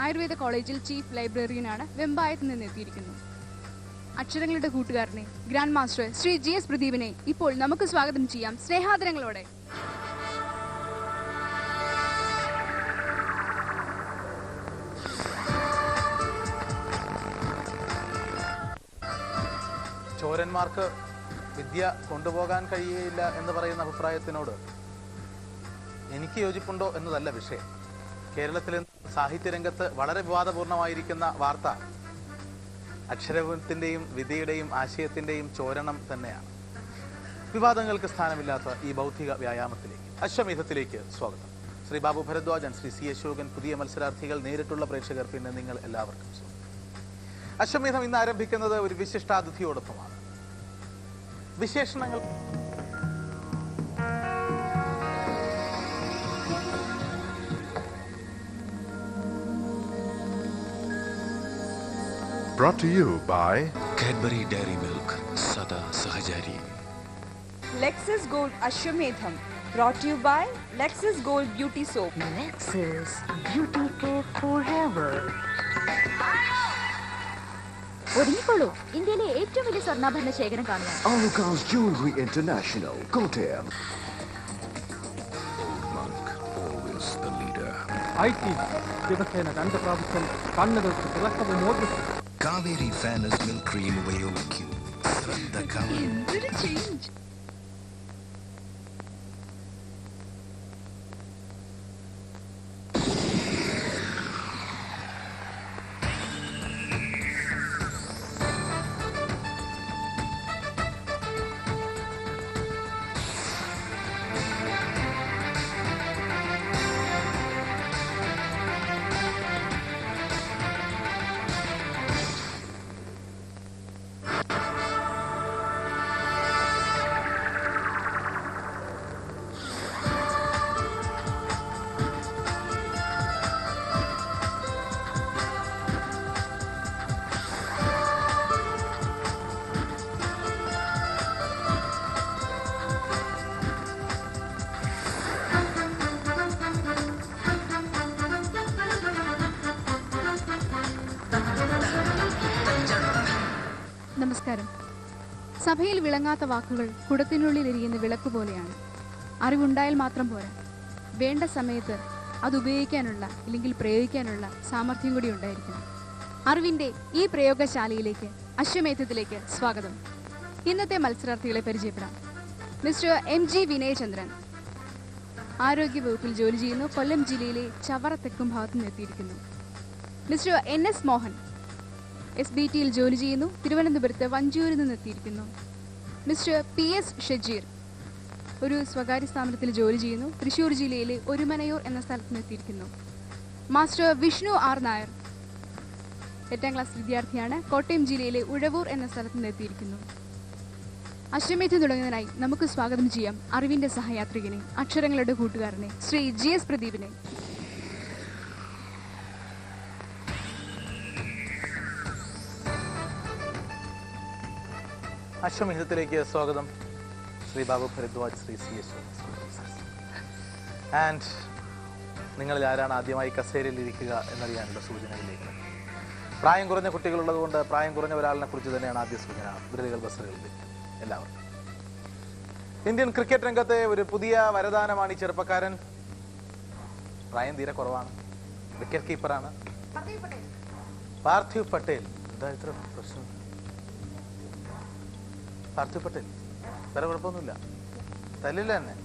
ആയുർവേദ കോളേജിൽ ചീഫ് ലൈബ്രറിയനാണ്. വെമ്പായത്ത് നിന്ന് എത്തിയിരിക്കുന്നു. അക്ഷരങ്ങളുടെ കൂട്ടുകാരനെ ഗ്രാൻഡ് മാസ്റ്റർ ശ്രീ GS പ്രദീപിനെ ഇപ്പോൾ നമുക്ക് സ്വാഗതം ചെയ്യാം സ്നേഹാദരങ്ങളോടെ. ചോരന്മാർക്ക് വിദ്യ കൊണ്ടുപോകാൻ കഴിയുകയില്ല എന്ന് പറയുന്ന അഭിപ്രായത്തിനോട് എനിക്ക് യോജിപ്പുണ്ടോ എന്നതല്ല വിഷയം. കേരളത്തിലെ സാഹിത്യരംഗത്ത് വളരെ വിവാദപൂർണമായിരിക്കുന്ന വാർത്ത അക്ഷരത്തിൻ്റെയും വിദ്യയുടെയും ആശയത്തിൻ്റെയും ചോരണം തന്നെയാണ്. വിവാദങ്ങൾക്ക് സ്ഥാനമില്ലാത്ത ഈ ബൗദ്ധിക വ്യായാമത്തിലേക്ക്, അശ്വമേധത്തിലേക്ക് സ്വാഗതം. ശ്രീ ബാബു ഭരദ്വാജൻ, ശ്രീ C അശോകൻ, പുതിയ മത്സരാർത്ഥികൾ, നേരിട്ടുള്ള പ്രേക്ഷകർ, പിന്നെ നിങ്ങൾ എല്ലാവർക്കും സ്വാഗതം. അശ്വമേധം ഇന്ന് ആരംഭിക്കുന്നത് ഒരു വിശിഷ്ടാതിഥിയോടൊപ്പമാണ്. വിശേഷണങ്ങൾ Brought to you by Cadbury Dairy Milk, Sada Sahajari. Lexus Gold Ashwamedham. Brought to you by Lexus Gold Beauty Soap. Lexus Beauty Care Forever. ഒരുങ്ങിക്കോളൂ, ഇന്ത്യയിലെ ഏറ്റവും വലിയ സ്വർണ്ണാഭരണ ശേഖരം കാണുക. Alucard's Jewelry International, Kottayam. Monk, always the leader. IT ദിവസേന 2 പ്രാവശ്യം കണ്ണുകൾക്ക് തിളക്കവും മോചിക്കും. Kaveri Fairness Milk Cream ഉപയോഗിക്കൂ. ശ്രദ്ധ കവരും. നമസ്കാരം. സഭയിൽ വിളങ്ങാത്ത വാക്കുകൾ കുടത്തിനുള്ളിൽ എരിയുന്ന വിളക്ക് പോലെയാണ്. അറിവുണ്ടായാൽ മാത്രം പോരാ, വേണ്ട സമയത്ത് അത് ഉപയോഗിക്കാനുള്ള അല്ലെങ്കിൽ പ്രയോഗിക്കാനുള്ള സാമർഥ്യം കൂടി ഉണ്ടായിരിക്കണം. അറിവിൻ്റെ ഈ പ്രയോഗശാലയിലേക്ക്, അശ്വമേധത്തിലേക്ക് സ്വാഗതം. ഇന്നത്തെ മത്സരാർത്ഥികളെ പരിചയപ്പെടാം. മിസ്റ്റർ MG വിനയചന്ദ്രൻ ആരോഗ്യവകുപ്പിൽ ജോലി ചെയ്യുന്നു. കൊല്ലം ജില്ലയിലെ ചവറ തെക്കും ഭാഗത്ത് നിന്നെത്തിയിരിക്കുന്നു. മിസ്റ്റർ NS മോഹൻ SBTയിൽ ജോലി ചെയ്യുന്നു. തിരുവനന്തപുരത്ത് വഞ്ചൂരിൽ നിന്നെത്തിയിരിക്കുന്നു. മിസ്റ്റർ PS ഷജീർ ഒരു സ്വകാര്യ സ്ഥാപനത്തിൽ ജോലി ചെയ്യുന്നു. തൃശ്ശൂർ ജില്ലയിലെ ഒരുമനയൂർ എന്ന സ്ഥലത്ത് നിന്നെത്തിയിരിക്കുന്നു. മാസ്റ്റർ വിഷ്ണു R നായർ 8ാം ക്ലാസ് വിദ്യാർത്ഥിയാണ്. കോട്ടയം ജില്ലയിലെ ഉഴവൂർ എന്ന സ്ഥലത്ത് നിന്നെത്തിയിരിക്കുന്നു. അശ്വമേധം തുടങ്ങുന്നതിനായി നമുക്ക് സ്വാഗതം ചെയ്യാം അറിവിന്റെ സഹയാത്രികനെ, അക്ഷരങ്ങളുടെ കൂട്ടുകാരനെ, ശ്രീ GS പ്രദീപിനെ. അശ്വമേധത്തിലേക്ക് സ്വാഗതം. ശ്രീ ബാബു ഭരദ്വാജ്, ശ്രീ C അശോകൻ. ആൻഡ് നിങ്ങളിൽ ആരാണ് ആദ്യമായി കസേരയിൽ ഇരിക്കുക എന്നറിയാനുള്ള സൂചനകളിലേക്ക്. പ്രായം കുറഞ്ഞ കുട്ടികളുള്ളതുകൊണ്ട് പ്രായം കുറഞ്ഞ ഒരാളിനെ കുറിച്ച് തന്നെയാണ് ആദ്യ സൂചന. വിരലുകൾ ബസ്സുകളിൽ എല്ലാവർക്കും. ഇന്ത്യൻ ക്രിക്കറ്റ് രംഗത്തെ ഒരു പുതിയ വരദാനമാണ് ഈ ചെറുപ്പക്കാരൻ. പ്രായം തീരെ കുറവാണ്. വിക്കറ്റ് കീപ്പറാണ് പാർത്ഥിവ് പട്ടേൽ. എന്താ ഇത്ര പ്രശ്നം? പാർത്ഥിവ് പട്ടേൽ വേറെ കുഴപ്പമൊന്നുമില്ല, തല്ലില്ല തന്നെ.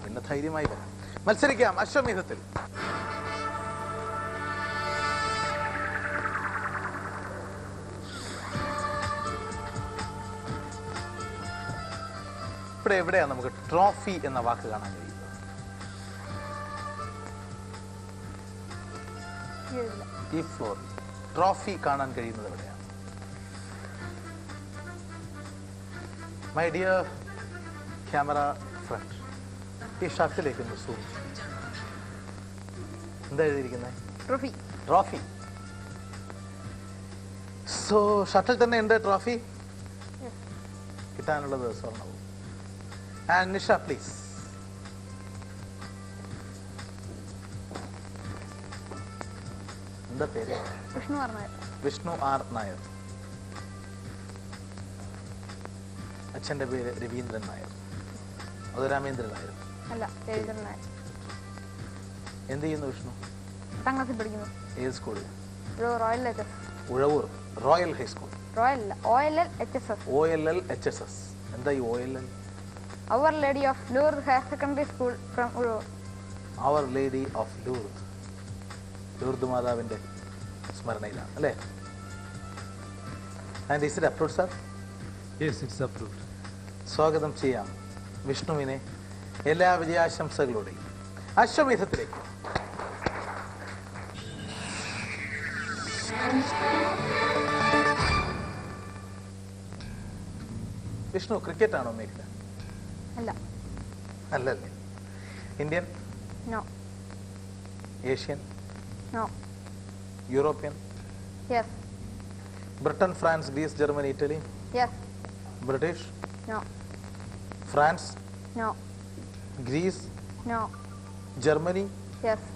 പിന്നെ ധൈര്യമായി വരാം, മത്സരിക്കാം അശ്വമേധത്തിൽ. ഇവിടെ എവിടെയാണ് നമുക്ക് ട്രോഫി എന്ന വാക്ക് കാണാൻ കഴിയുന്നത്? ഈ ഫ്ലോർ ട്രോഫി കാണാൻ കഴിയുന്നത് എവിടെയാണ്? മൈ ഡിയർ ക്യാമറ ഫ്രണ്ട്, ഈ ഷർട്ടിലേക്ക് ഒന്ന് സൂം. എന്താ എഴുതിയിരിക്കുന്നത്? ട്രോഫി. ട്രോഫി. സോ ഷർട്ടിൽ തന്നെ ഉണ്ട് ട്രോഫി. കിട്ടാനുള്ളത് സ്വർണ്ണവും. And Nisha please. എന്താ പേര്? വിഷ്ണു R നായർ. വിഷ്ണു R നായർ. അച്ഛൻ്റെ പേര് രവീന്ദ്രൻ നായർ. അത് രാമേന്ദ്രൻ നായർ അല്ല, രവീന്ദ്രൻ നായർ. എന്ത് ചെയ്യുന്നു വിഷ്ണു? 10ാം ക്ലാസ്സിൽ പഠിക്കുന്നു. ഏത് സ്കൂളിൽ? Royal HSS. Uzhavoor Royal high school. Royal OLL HSS. OLL HSS. എന്താ ഈ OLL? Our Lady of Lourdes Higher Secondary School from Uzhavoor. Our Lady of Lourdes. Lourdes മാതാവിൻ്റെ സ്മരണയിലാണ് അല്ലേ? And is it approved sir? Yes, it's approved. സ്വാഗതം ചെയ്യാം വിഷ്ണുവിനെ എല്ലാ വിജയാശംസകളോടെയും അശ്വമേധത്തിലേക്ക്. വിഷ്ണു, ക്രിക്കറ്റ് ആണോ മേഖല? അല്ല. അല്ലല്ലേ. Indian? No. Asian? No. European? Yes. Britain, France, Greece, Germany, Italy? Yes. British? No. France? No. Greece? No. Germany? Yes.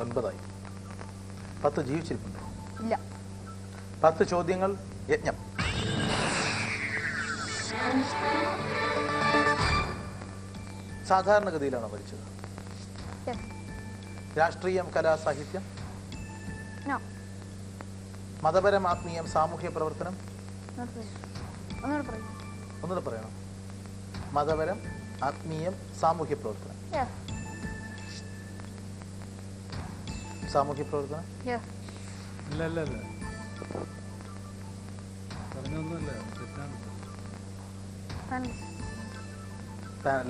9 ആയി. 10 ജീവിച്ചിരിപ്പുണ്ടോ? ഇല്ല. 10 ചോദ്യങ്ങൾ യജ്ഞം. സാധാരണഗതിയിലാണോ പഠിച്ചത്? രാഷ്ട്രീയം, കലാ, സാഹിത്യം? നോ. മതപരം, ആത്മീയം, സാമൂഹ്യ പ്രവർത്തനം? ഒന്നുകൂടെ പറയണം. മതപരം, ആത്മീയം, സാമൂഹ്യ പ്രവർത്തനം. സാമൂഹ്യ പ്രവർത്തനം? ഇല്ല ഇല്ല ഇല്ല, പറഞ്ഞൊന്നുമല്ല, തെറ്റാണ്.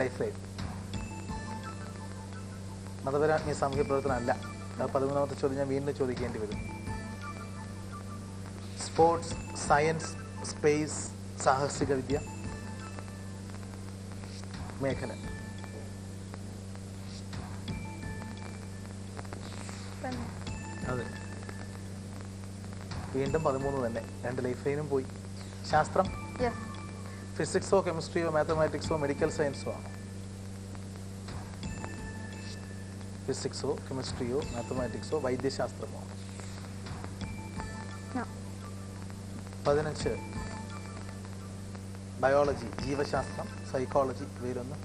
Life line. മതപരാത്മീയ സാമൂഹ്യ പ്രവർത്തനം അല്ല. 13ാമത്തെ ചോദ്യം ഞാൻ വീണ്ടും ചോദിക്കേണ്ടി വരും. സ്പോർട്സ്, സയൻസ്, സ്പേസ്, സാഹസിക വിദ്യ മേഖല? അതെ. വീണ്ടും 13 തന്നെ. 2 ലൈഫ് ലൈനും പോയി. ശാസ്ത്രം? ഫിസിക്സോ, കെമിസ്ട്രിയോ, മാത്തമാറ്റിക്സോ, മെഡിക്കൽ സയൻസോ ആണോ? ഫിസിക്സോ, കെമിസ്ട്രിയോ, മാത്തമാറ്റിക്സോ, വൈദ്യശാസ്ത്രമോ? 15 ബയോളജി, ജീവശാസ്ത്രം, സൈക്കോളജി, ഇവയിലൊന്ന്?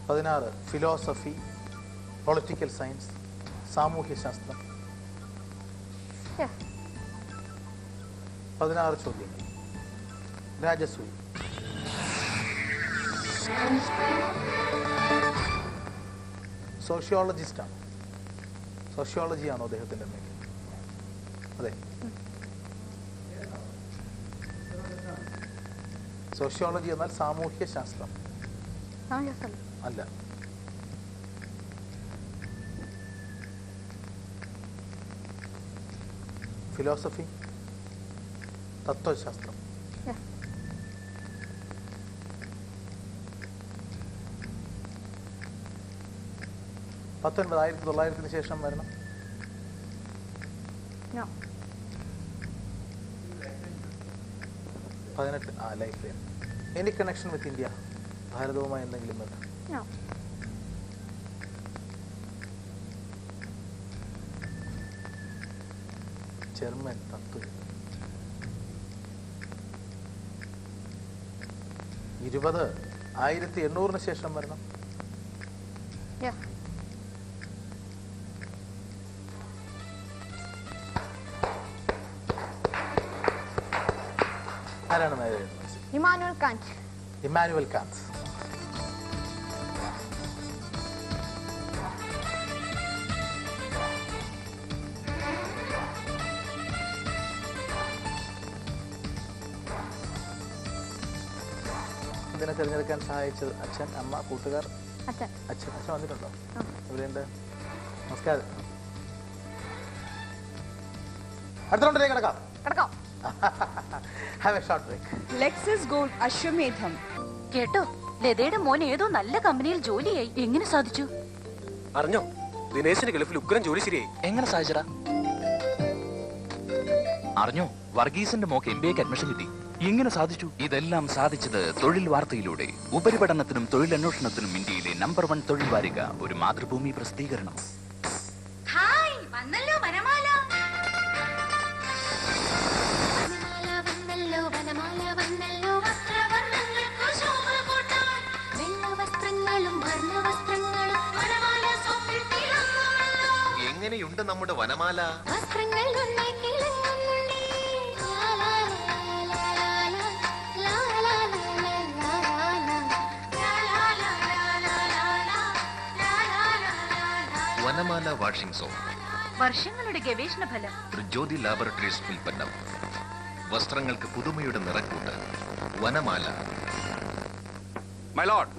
16 ഫിലോസഫി, പൊളിറ്റിക്കൽ സയൻസ്, സാമൂഹ്യ ശാസ്ത്രം? 16 ചോദ്യങ്ങൾ. രാജസൂയ. സോഷ്യോളജിസ്റ്റ് ആണ്. സോഷ്യോളജി ആണോ അദ്ദേഹത്തിന്റെ മേഖല? അതെ. സോഷ്യോളജി എന്നാൽ സാമൂഹ്യ ശാസ്ത്രം അല്ല. ഫിലോസഫി, തത്വശാസ്ത്രം? 1900 ശേഷം വരണം? No. 18 lifeline. Any connection with India? ഭാരതവുമായി എന്തെങ്കിലും ബന്ധം? No. ജർമ്മൻ തത്വ 1800 ശേഷം വരണം? Yeah. ആരാണ് ഇമ്മാനുവൽ കാന്റ്. Emmanuel Kant. ഇതിനെ തിരഞ്ഞെടുക്കാൻ സഹായിച്ചത് അച്ഛൻ, അമ്മ, കൂട്ടുകാർ? അച്ഛൻ. അച്ഛൻ വന്നിട്ടുണ്ടോ? ഇവിടെയുണ്ട്. നമസ്കാരം. അടുത്ത റൗണ്ടിലേക്ക് കിടക്കാം. Have a short break. Lexus Gold അശ്വമേധം. കേട്ടോ, ലതയുടെ മോൻ ഏതോ നല്ല കമ്പനിയിൽ ജോലിയായി. എങ്ങനെ സാധിച്ചു? അറിഞ്ഞോ, ദിനേശിന് ഗൾഫിൽ ഉഗ്രം ജോലി ശരിയായി. എങ്ങനെ സാധിച്ചടാ? അറിഞ്ഞോ, വർഗീസിന്റെ മോക്ക് MBAക്ക് അഡ്മിഷൻ കിട്ടി. എങ്ങനെ സാധിച്ചു? ഇതെല്ലാം സാധിച്ചത് തൊഴിൽ വാർത്തയിലൂടെ. ഉപരിപഠനത്തിനും തൊഴിലന്വേഷണത്തിനും ഇന്ത്യയിലെ നമ്പർ 1 തൊഴിൽ വാരിക, ഒരു മാതൃഭൂമി പ്രസിദ്ധീകരണം. ഹായ്, വന്നല്ലോ വനമാല. എങ്ങനെയുണ്ട് നമ്മുടെ വനമാല? വനമാല വാഷിംഗ് സോപ്പ് വർഷങ്ങളുടെ ഗവേഷണ ഫലം. ജ്യോതി ലാബോറട്ടറീസ് ഉൽപ്പന്നം. വസ്ത്രങ്ങൾക്ക് പുതുമയുടെ നിറക്കൂട്ട്. വനമാല. My lord,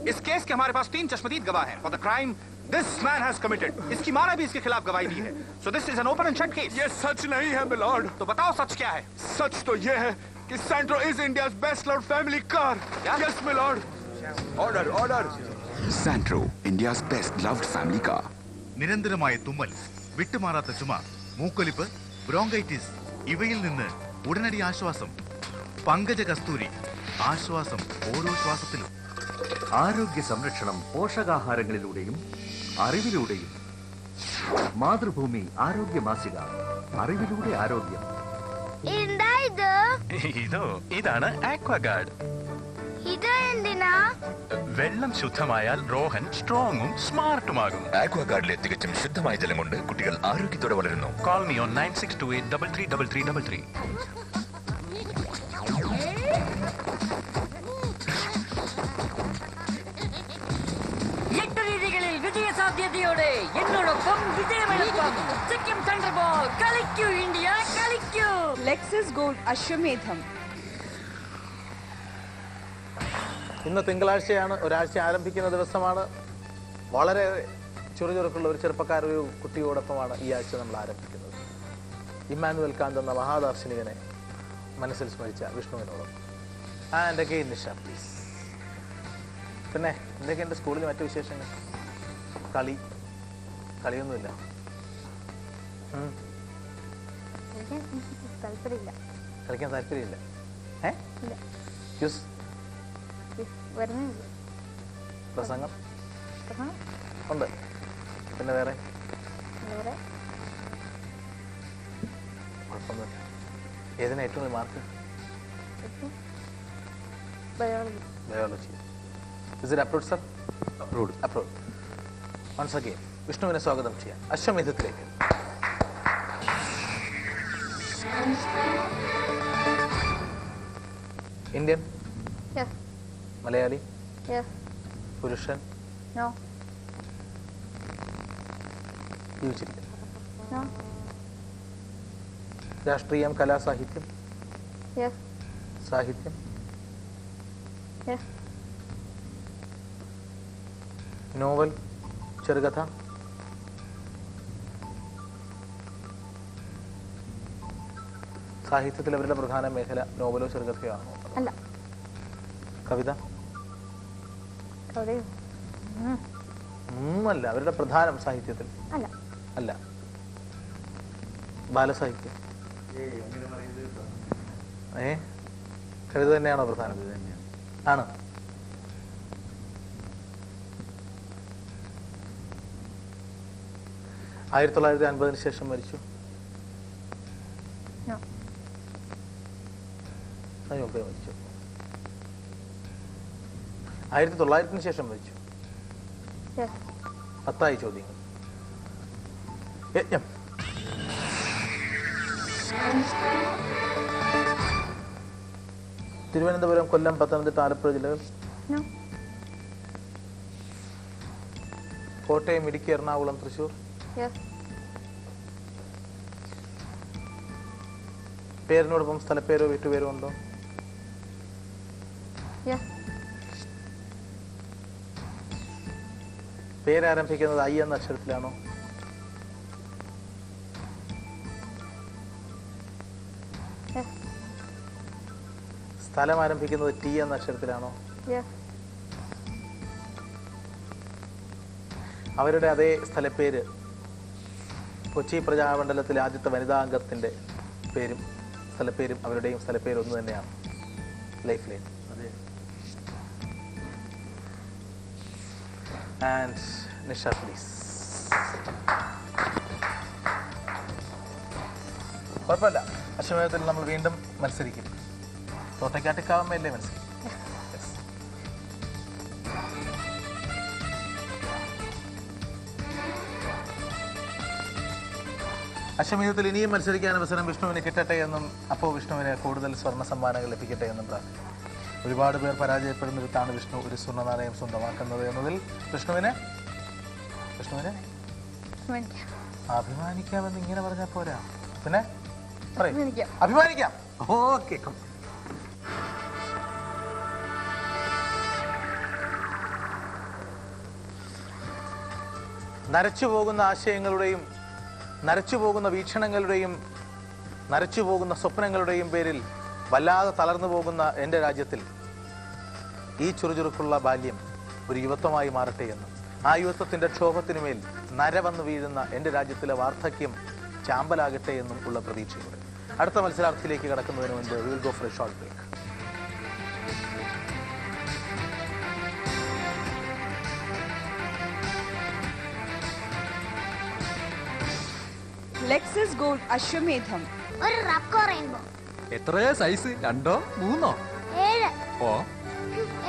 इस केस के हमारे पास 3 चश्मदीद गवाह हैं for the crime this man has committed. इसकी मां ने भी इसके खिलाफ गवाही दी है. So this is an open and shut case. ये सच नहीं है मिलॉर्ड. तो बताओ सच क्या है? सच तो ये है कि Santro is India's best loved family car. Yes, milord. Order, order. Santro, India's best loved family car. നിരന്തരമായ തുമ്മൽ, വിട്ടുമാറാത്ത ചുമ, മൂക്കൊലിപ്പ്, ബ്രോങ്കൈറ്റിസ് ഇവയിൽ നിന്ന് ഉടനടി ആശ്വാസം. പങ്കജ കസ്തൂരി, ആശ്വാസം ഓരോ ശ്വാസത്തിലും. ആരോഗ്യ സംരക്ഷണം പോഷകാഹാരങ്ങളിലൂടെയും അറിവിലൂടെയും. മാതൃഭൂമി ആരോഗ്യ മാസിക, അറിവിലൂടെ ആരോഗ്യം. ഇതാണ് ആക്വാഗാർഡ്. ഇത് എന്തിനാ? വെള്ളം ശുദ്ധമായാൽ റോഹൻ സ്ട്രോങ്ങും സ്മാർട്ടുമാകും. ആക്വാഗാർഡിലെ തികച്ചും ശുദ്ധമായ ജലം കൊണ്ട് കുട്ടികൾ ആരോഗ്യത്തോടെ വളരുന്നു. Call me on 9628333333. വിജയസാധ്യതയോടെ എന്നോടൊപ്പം വിജയമെടുപ്പം. സിക്കിം തണ്ടർബോൾ കളിക്കൂ ഇന്ത്യ കളിക്കൂ. Lexus gold Ashwamedham. ഇന്ന് തിങ്കളാഴ്ചയാണ്, ഒരാഴ്ച ആരംഭിക്കുന്ന ദിവസമാണ്. വളരെ ചുറുചുറുക്കുള്ള ഒരു ചെറുപ്പക്കാരൊരു കുട്ടിയോടൊപ്പമാണ് ഈ ആഴ്ച നമ്മൾ ആരംഭിക്കുന്നത്. ഇമ്മാനുവൽ കാന്ത് എന്ന മഹാദാർശനികനെ മനസ്സിൽ സ്മരിച്ച വിഷ്ണുവിനോടും. And again Nisha please. പിന്നെ എന്തൊക്കെയുണ്ട് സ്കൂളിൽ മറ്റു വിശേഷങ്ങൾ? കളിയൊന്നുമില്ല. കളിക്കാൻ താല്പര്യമില്ല. പ്രസംഗം ഉണ്ട്. പിന്നെ വേറെ കുഴപ്പമൊന്നുമില്ല. ഏതിനാ ഏറ്റവും കൂടുതൽ mark? Biology. Is it approved, sir? Approved. Approved. Once again, വിഷ്ണുവിനെ സ്വാഗതം ചെയ്യാം അശ്വമേധത്തിലേക്ക്. ഇന്ത്യൻ? Yes. മലയാളി? Yes. പുരുഷൻ? No. ജീവിച്ചിരിക്കുന്നു? No. രാഷ്ട്രീയം, കലാ, സാഹിത്യം? Yes. സാഹിത്യം? Yes. നോവൽ, ചെറുകഥ? സാഹിത്യത്തിൽ അവരുടെ പ്രധാന മേഖല നോവലോ ചെറുകഥയോ ആണോ? അല്ല. കവിത? കവിതയോ? അല്ല. അവരുടെ പ്രധാനം സാഹിത്യത്തിൽ അല്ല. അല്ല. ബാലസാഹിത്യം? കവിത തന്നെയാണോ പ്രധാനം? ആണ്. ് 1950 ശേഷം മരിച്ചു? അതിന് മുമ്പേ മരിച്ചു. 1900 ശേഷം മരിച്ചു? 10 ചോദ്യങ്ങൾ. യജ്ഞം? തിരുവനന്തപുരം, കൊല്ലം, പത്തനംതിട്ട, ആലപ്പുഴ ജില്ലകൾ? കോട്ടയം, ഇടുക്കി, എറണാകുളം, തൃശ്ശൂർ? പേരിനോടൊപ്പം സ്ഥലപ്പേരോ വീട്ടുപേരോ ഉണ്ടോ? പേരാരംഭിക്കുന്നത് ഐ എന്ന അക്ഷരത്തിലാണോ? സ്ഥലം ആരംഭിക്കുന്നത് ടി എന്ന അക്ഷരത്തിലാണോ? അവരുടെ അതേ സ്ഥലപ്പേര് കൊച്ചി പ്രജാമണ്ഡലത്തിലെ ആദ്യത്തെ വനിതാ അംഗത്തിന്റെ പേരും സ്ഥലപ്പേരും അവരുടെയും സ്ഥലപ്പേരും ഒന്ന് തന്നെയാണ്. Life line. And Nisha please. കുഴപ്പമില്ല. അശ്വമേധത്തിൽ നമ്മൾ വീണ്ടും മത്സരിക്കും. തോട്ടക്കാട്ടിക്കാവുമ്പല്ലേ മത്സരിക്കും. അശ്വമേധത്തിൽ ഇനിയും മത്സരിക്കാൻ അവസരം വിഷ്ണുവിന് കിട്ടട്ടെ എന്നും അപ്പോൾ വിഷ്ണുവിന് കൂടുതൽ സ്വർണ്ണ സമ്മാനങ്ങൾ ലഭിക്കട്ടെ എന്നും പ്രാർത്ഥിക്കുന്നു. ഒരുപാട് പേർ പരാജയപ്പെടുന്നിടത്താണ് വിഷ്ണു ഒരു സ്വർണ്ണ നാണയം സ്വന്തമാക്കുന്നത് എന്നതിൽ വിഷ്ണുവിന് അഭിമാനിക്കാമെന്ന് ഇങ്ങനെ പറഞ്ഞാൽ പോരാ, പിന്നെ അഭിമാനിക്കാം. ഓക്കെ, നരച്ചുപോകുന്ന ആശയങ്ങളുടെയും നരച്ചുപോകുന്ന വീക്ഷണങ്ങളുടെയും നരച്ചുപോകുന്ന സ്വപ്നങ്ങളുടെയും പേരിൽ വല്ലാതെ തളർന്നു പോകുന്ന എൻ്റെ രാജ്യത്തിൽ ഈ ചുറുചുറുക്കുള്ള ബാല്യം ഒരു യുവത്വമായി മാറട്ടെ എന്നും ആ യുവത്വത്തിൻ്റെ ക്ഷോഭത്തിനുമേൽ നരവന്നു വീഴുന്ന എൻ്റെ രാജ്യത്തിലെ വാർദ്ധക്യം ചാമ്പലാകട്ടെ എന്നും ഉള്ള പ്രതീക്ഷയോടെ അടുത്ത മത്സരാർത്ഥിയിലേക്ക് കടക്കുന്നതിന് മുൻപ് we will go for a short break. Lexus gold Ashwamedham ഒരു റബ്കോ റെയിൻബോ. എത്രയാ സൈസ്? 2 3 7. ഓ,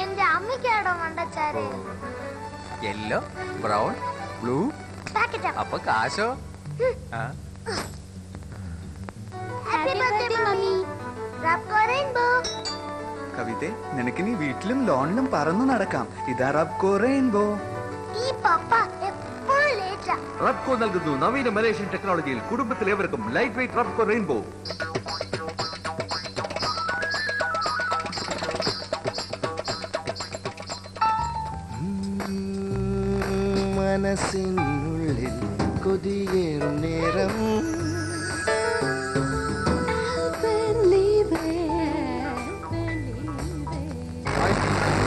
എന്റെ അമ്മയ്ക്കാടോ മണ്ടച്ചാരെ. Yellow, brown, blue. അപ്പൊ കാശോ? Happy birthday mummy. Rubco rainbow. കവിതേ, നിനക്കിനി വീട്ടിലും ലോണിലും പറന്നു നടക്കാം. ഇതാ റബ്കോ റെയിൻബോ. ഈ പപ്പ എപ്പോഴും ലേറ്റാ. റബ്കോ നൽകുന്നു നവീന മലേഷ്യൻ ടെക്നോളജിയിൽ കുടുംബത്തിലേവർക്കും ലൈറ്റ് വെയിറ്റ് റബ്കോ റെയിൻബോ. മനസ്സിനുള്ളിൽ കൊതിയേറും നേരം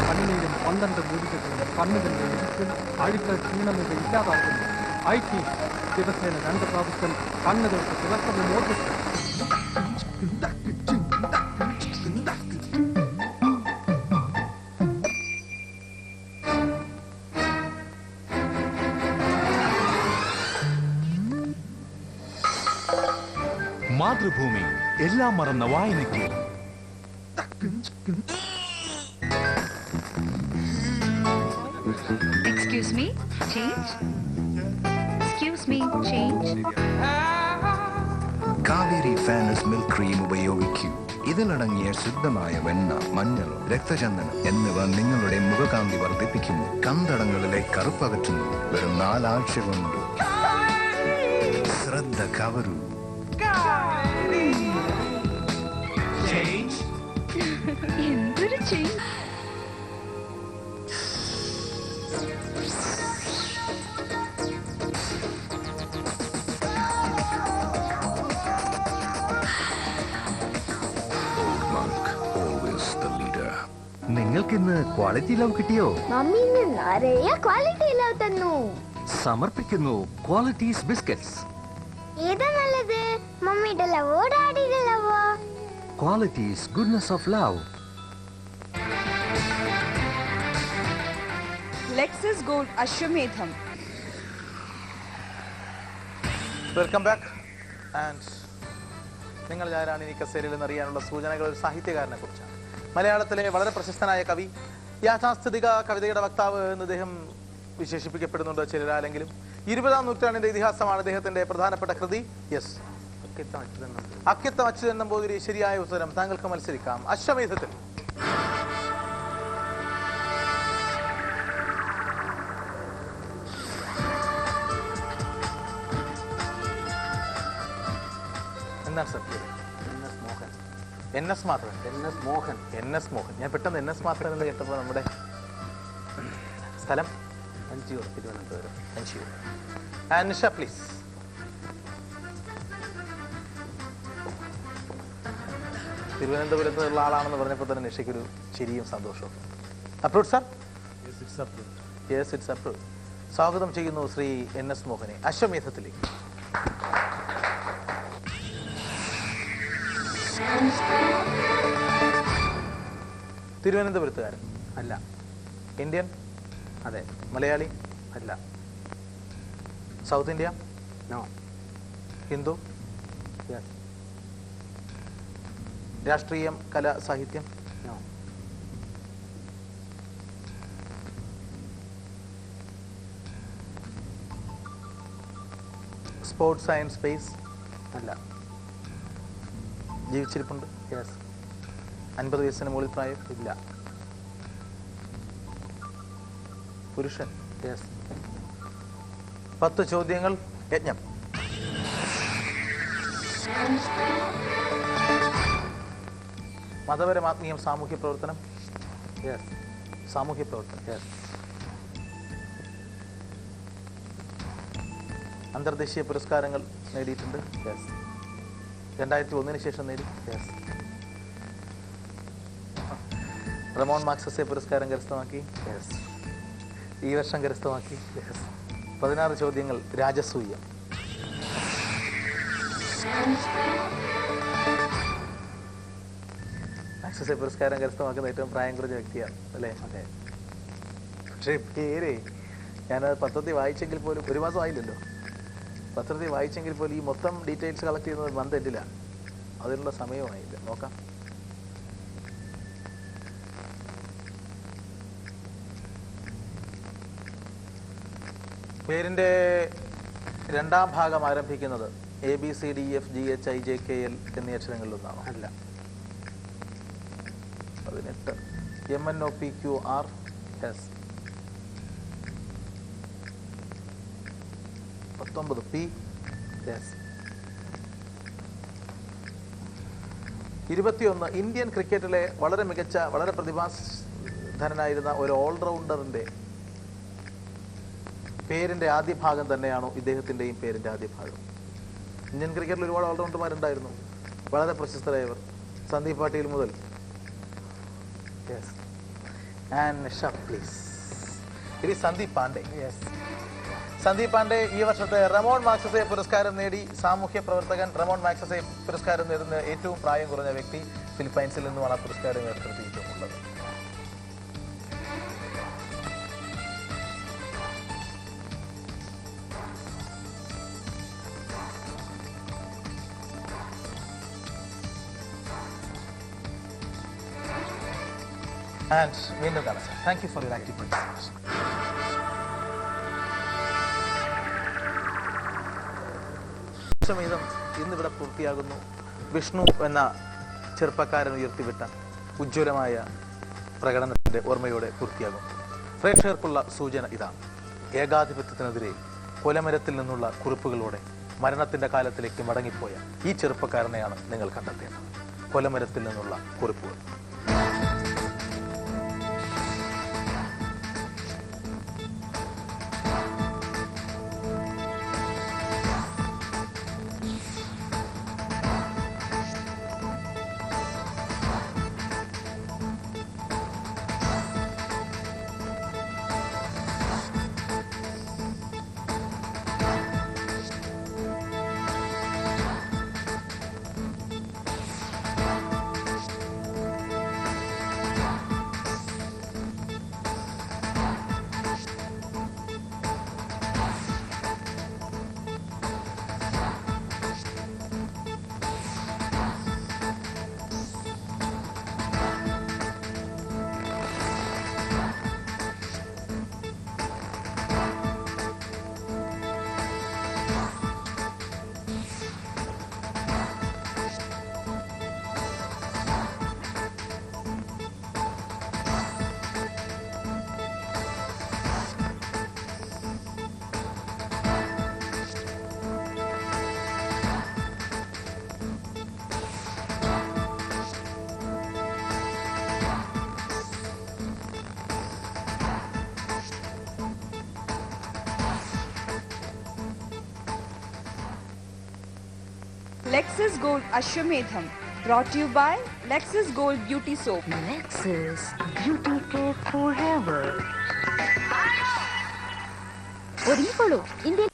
കണ്ണീരും 12 മൂലികകളും കണ്ണുകളുടെ എരിച്ചിൽ അഴുക്കൾ ക്ഷീണമിക ഇല്ലാതാക്കുന്നു. IT ദിവസേന 2 പ്രാവശ്യം കണ്ണുകൾക്ക് തിളക്കവും മോചിക്കും. മാതൃഭൂമി എല്ലാം മറന്ന വായനയ്ക്ക്. Excuse me, change. Excuse me, change. Kaveri ഫാനസ് മിൽക്ക് ക്രീം ഉപയോഗിക്കൂ. ഇതിലടങ്ങിയ ശുദ്ധമായ വെണ്ണ, മഞ്ഞൾ, രക്തചന്ദനം എന്നിവ നിങ്ങളുടെ മുഖകാന്തി വർദ്ധിപ്പിക്കുന്നു. കന്തടങ്ങളിലെ കറുപ്പകറ്റുന്നു. വെറും 4 ആഴ്ച കൊണ്ട്. ശ്രദ്ധ കവരൂ. എന്തൊരു ചേഞ്ച്. നിങ്ങൾക്കിന്ന് ക്വാളിറ്റി ലവ് കിട്ടിയോ? മമ്മി നിറയെ ക്വാളിറ്റി ലവ് തന്നു. സമർപ്പിക്കുന്നു ക്വാളിറ്റീസ് ബിസ്ക്കറ്റ്സ്. ഏതാ നല്ലത്, മമ്മിയുടെ ലവോ ഡാഡിയുടെ ലവോ? Qualities goodness of love. Lexus gold Ashwamedham. Welcome back. And നിങ്ങൾ ആരാണ് ഈ കസേരയിൽ എന്നറിയാനുള്ള സൂചനകൾ ഒരു സാഹിത്യകാരനെ കുറിച്ചാണ്. മലയാളത്തിലെ വളരെ പ്രശസ്തനായ കവി, യാഥാസ്ഥിതിക കവിതയുടെ വക്താവ് എന്ന് അദ്ദേഹം വിശേഷിപ്പിക്കപ്പെടുന്നുണ്ട് ചിലരാലെങ്കിലും. 20-ാം നൂറ്റാണ്ടിന്റെ ഇതിഹാസമാണ് അദ്ദേഹത്തിന്റെ പ്രധാനപ്പെട്ട കൃതി. യെസ്, അക്കിത്തം അച്യുതൻ നമ്പൂതിരി. ശരിയായ ഉത്തരം. താങ്കൾക്ക് മത്സരിക്കാം അശ്വമേധത്തിൽ. എന്താണ് സത്യം? NS മാത്രം. NS മോഹൻ. ഞാൻ പെട്ടെന്ന് NS മാത്രം എന്ന് കേട്ടപ്പോൾ നമ്മുടെ സ്ഥലം അഞ്ചൂർ, തിരുവനന്തപുരം. അഞ്ചൂർ. നിഷ പ്ലീസ്. തിരുവനന്തപുരത്ത് ഉള്ള ആളാണെന്ന് പറഞ്ഞപ്പോൾ തന്നെ നിഷയ്ക്കൊരു ചിരിയും സന്തോഷവും. Approve sir? Yes, it's approve. സ്വാഗതം ചെയ്യുന്നു ശ്രീ NS മോഹനെ അശ്വമേധത്തിലേക്ക്. തിരുവനന്തപുരത്തുകാരൻ അല്ല. ഇന്ത്യൻ? അതെ. മലയാളി? അല്ല. South India? No. Hindu? Yes. രാഷ്ട്രീയം, കല, സാഹിത്യം? നോ. Sports, science, space? അല്ല. ജീവിച്ചിരിപ്പുണ്ട്? യെസ്. 50 വയസ്സിന് മുകളിൽ പ്രായം? ഇല്ല. പുരുഷൻ? യെസ്. 10 ചോദ്യങ്ങൾ. യജ്ഞം. മതപരം, ആത്മീയം, സാമൂഹ്യ പ്രവർത്തനം? യെസ്. സാമൂഹ്യ പ്രവർത്തനം. യെസ്. അന്തർദേശീയ പുരസ്കാരങ്ങൾ നേടിയിട്ടുണ്ട്? യെസ്. 2001 ശേഷം നേടി? യെസ്. റമോൺ മാഗ്സസെ പുരസ്കാരം കരസ്ഥമാക്കി? യെസ്. ഈ വർഷം കരസ്ഥമാക്കി? യെസ്. 16 ചോദ്യങ്ങൾ. രാജസൂയം. മാഗ്സസെ പുരസ്കാരം കരസ്ഥമാക്കുന്ന ഏറ്റവും പ്രായം കുറഞ്ഞ വ്യക്തിയാണ് അല്ലേ? അതെ. പക്ഷേ പേര് ഞാനത് പത്രത്തിൽ വായിച്ചെങ്കിൽ പോലും, ഒരു മാസം ആയില്ലല്ലോ, പത്രത്തിൽ വായിച്ചെങ്കിൽ പോലും ഈ മൊത്തം ഡീറ്റെയിൽസ് കളക്ട് ചെയ്യുന്നത് മന്ത് എൻഡില്ല. അതിനുള്ള സമയമായില്ല. നോക്കാം. പേരിൻ്റെ രണ്ടാം ഭാഗം ആരംഭിക്കുന്നത് ABCDEFGHIJKL എന്നീ അക്ഷരങ്ങളിലൊന്നാണോ? അല്ല. 18 MNOPQRS. 19 P. Yes. 21 ഇന്ത്യൻ ക്രിക്കറ്റിലെ വളരെ മികച്ച, വളരെ പ്രതിഭാധനനായിരുന്ന ഒരു ഓൾറൗണ്ടറിന്റെ പേരിന്റെ ആദ്യ ഭാഗം തന്നെയാണോ ഇദ്ദേഹത്തിന്റെയും പേരിന്റെ ആദ്യ ഭാഗം? ഇന്ത്യൻ ക്രിക്കറ്റിൽ ഒരുപാട് ഓൾറൗണ്ടർമാരുണ്ടായിരുന്നു, വളരെ പ്രശസ്തരായവർ. സന്ദീപ് പാട്ടീൽ മുതൽ. യെസ്. And please. ഇനി സന്ദീപ് പാണ്ഡെ. യെസ്. സന്ദീപ് പാണ്ഡെ ഈ വർഷത്തെ റമോൺ മാഗ്സസെ പുരസ്കാരം നേടി. സാമൂഹ്യ പ്രവർത്തകൻ. റമോൺ മാഗ്സസെ പുരസ്കാരം നേടുന്ന ഏറ്റവും പ്രായം കുറഞ്ഞ വ്യക്തി. ഫിലിപ്പൈൻസിൽ നിന്നുമാണ് ആ പുരസ്കാരം ഏർപ്പെടുത്തിയിട്ടുള്ളത്. ആൻഡ് വീണ്ടും കാണാം sir. Thank you for your active participation. Ashwamedham ഇന്നിവിടെ പൂർത്തിയാകുന്നു. വിഷ്ണു എന്ന ചെറുപ്പക്കാരൻ ഉയർത്തിവിട്ട ഉജ്ജ്വലമായ പ്രകടനത്തിന്റെ ഓർമ്മയോടെ പൂർത്തിയാകുന്നു. പ്രേക്ഷകർക്കുള്ള സൂചന ഇതാണ്: ഏകാധിപത്യത്തിനെതിരെ കൊലമരത്തിൽ നിന്നുള്ള കുറിപ്പുകളോടെ മരണത്തിന്റെ കാലത്തിലേക്ക് മടങ്ങിപ്പോയ ഈ ചെറുപ്പക്കാരനെയാണ് നിങ്ങൾ കണ്ടെത്തേണ്ടത്. കൊലമരത്തിൽ നിന്നുള്ള കുറിപ്പുകൾ. Lexus Gold Ashwamedham, brought to you by Lexus Gold Beauty Soap. Lexus Beauty Care Forever. ഒരുങ്ങിക്കോളൂ. ഇന്ത്യയിൽ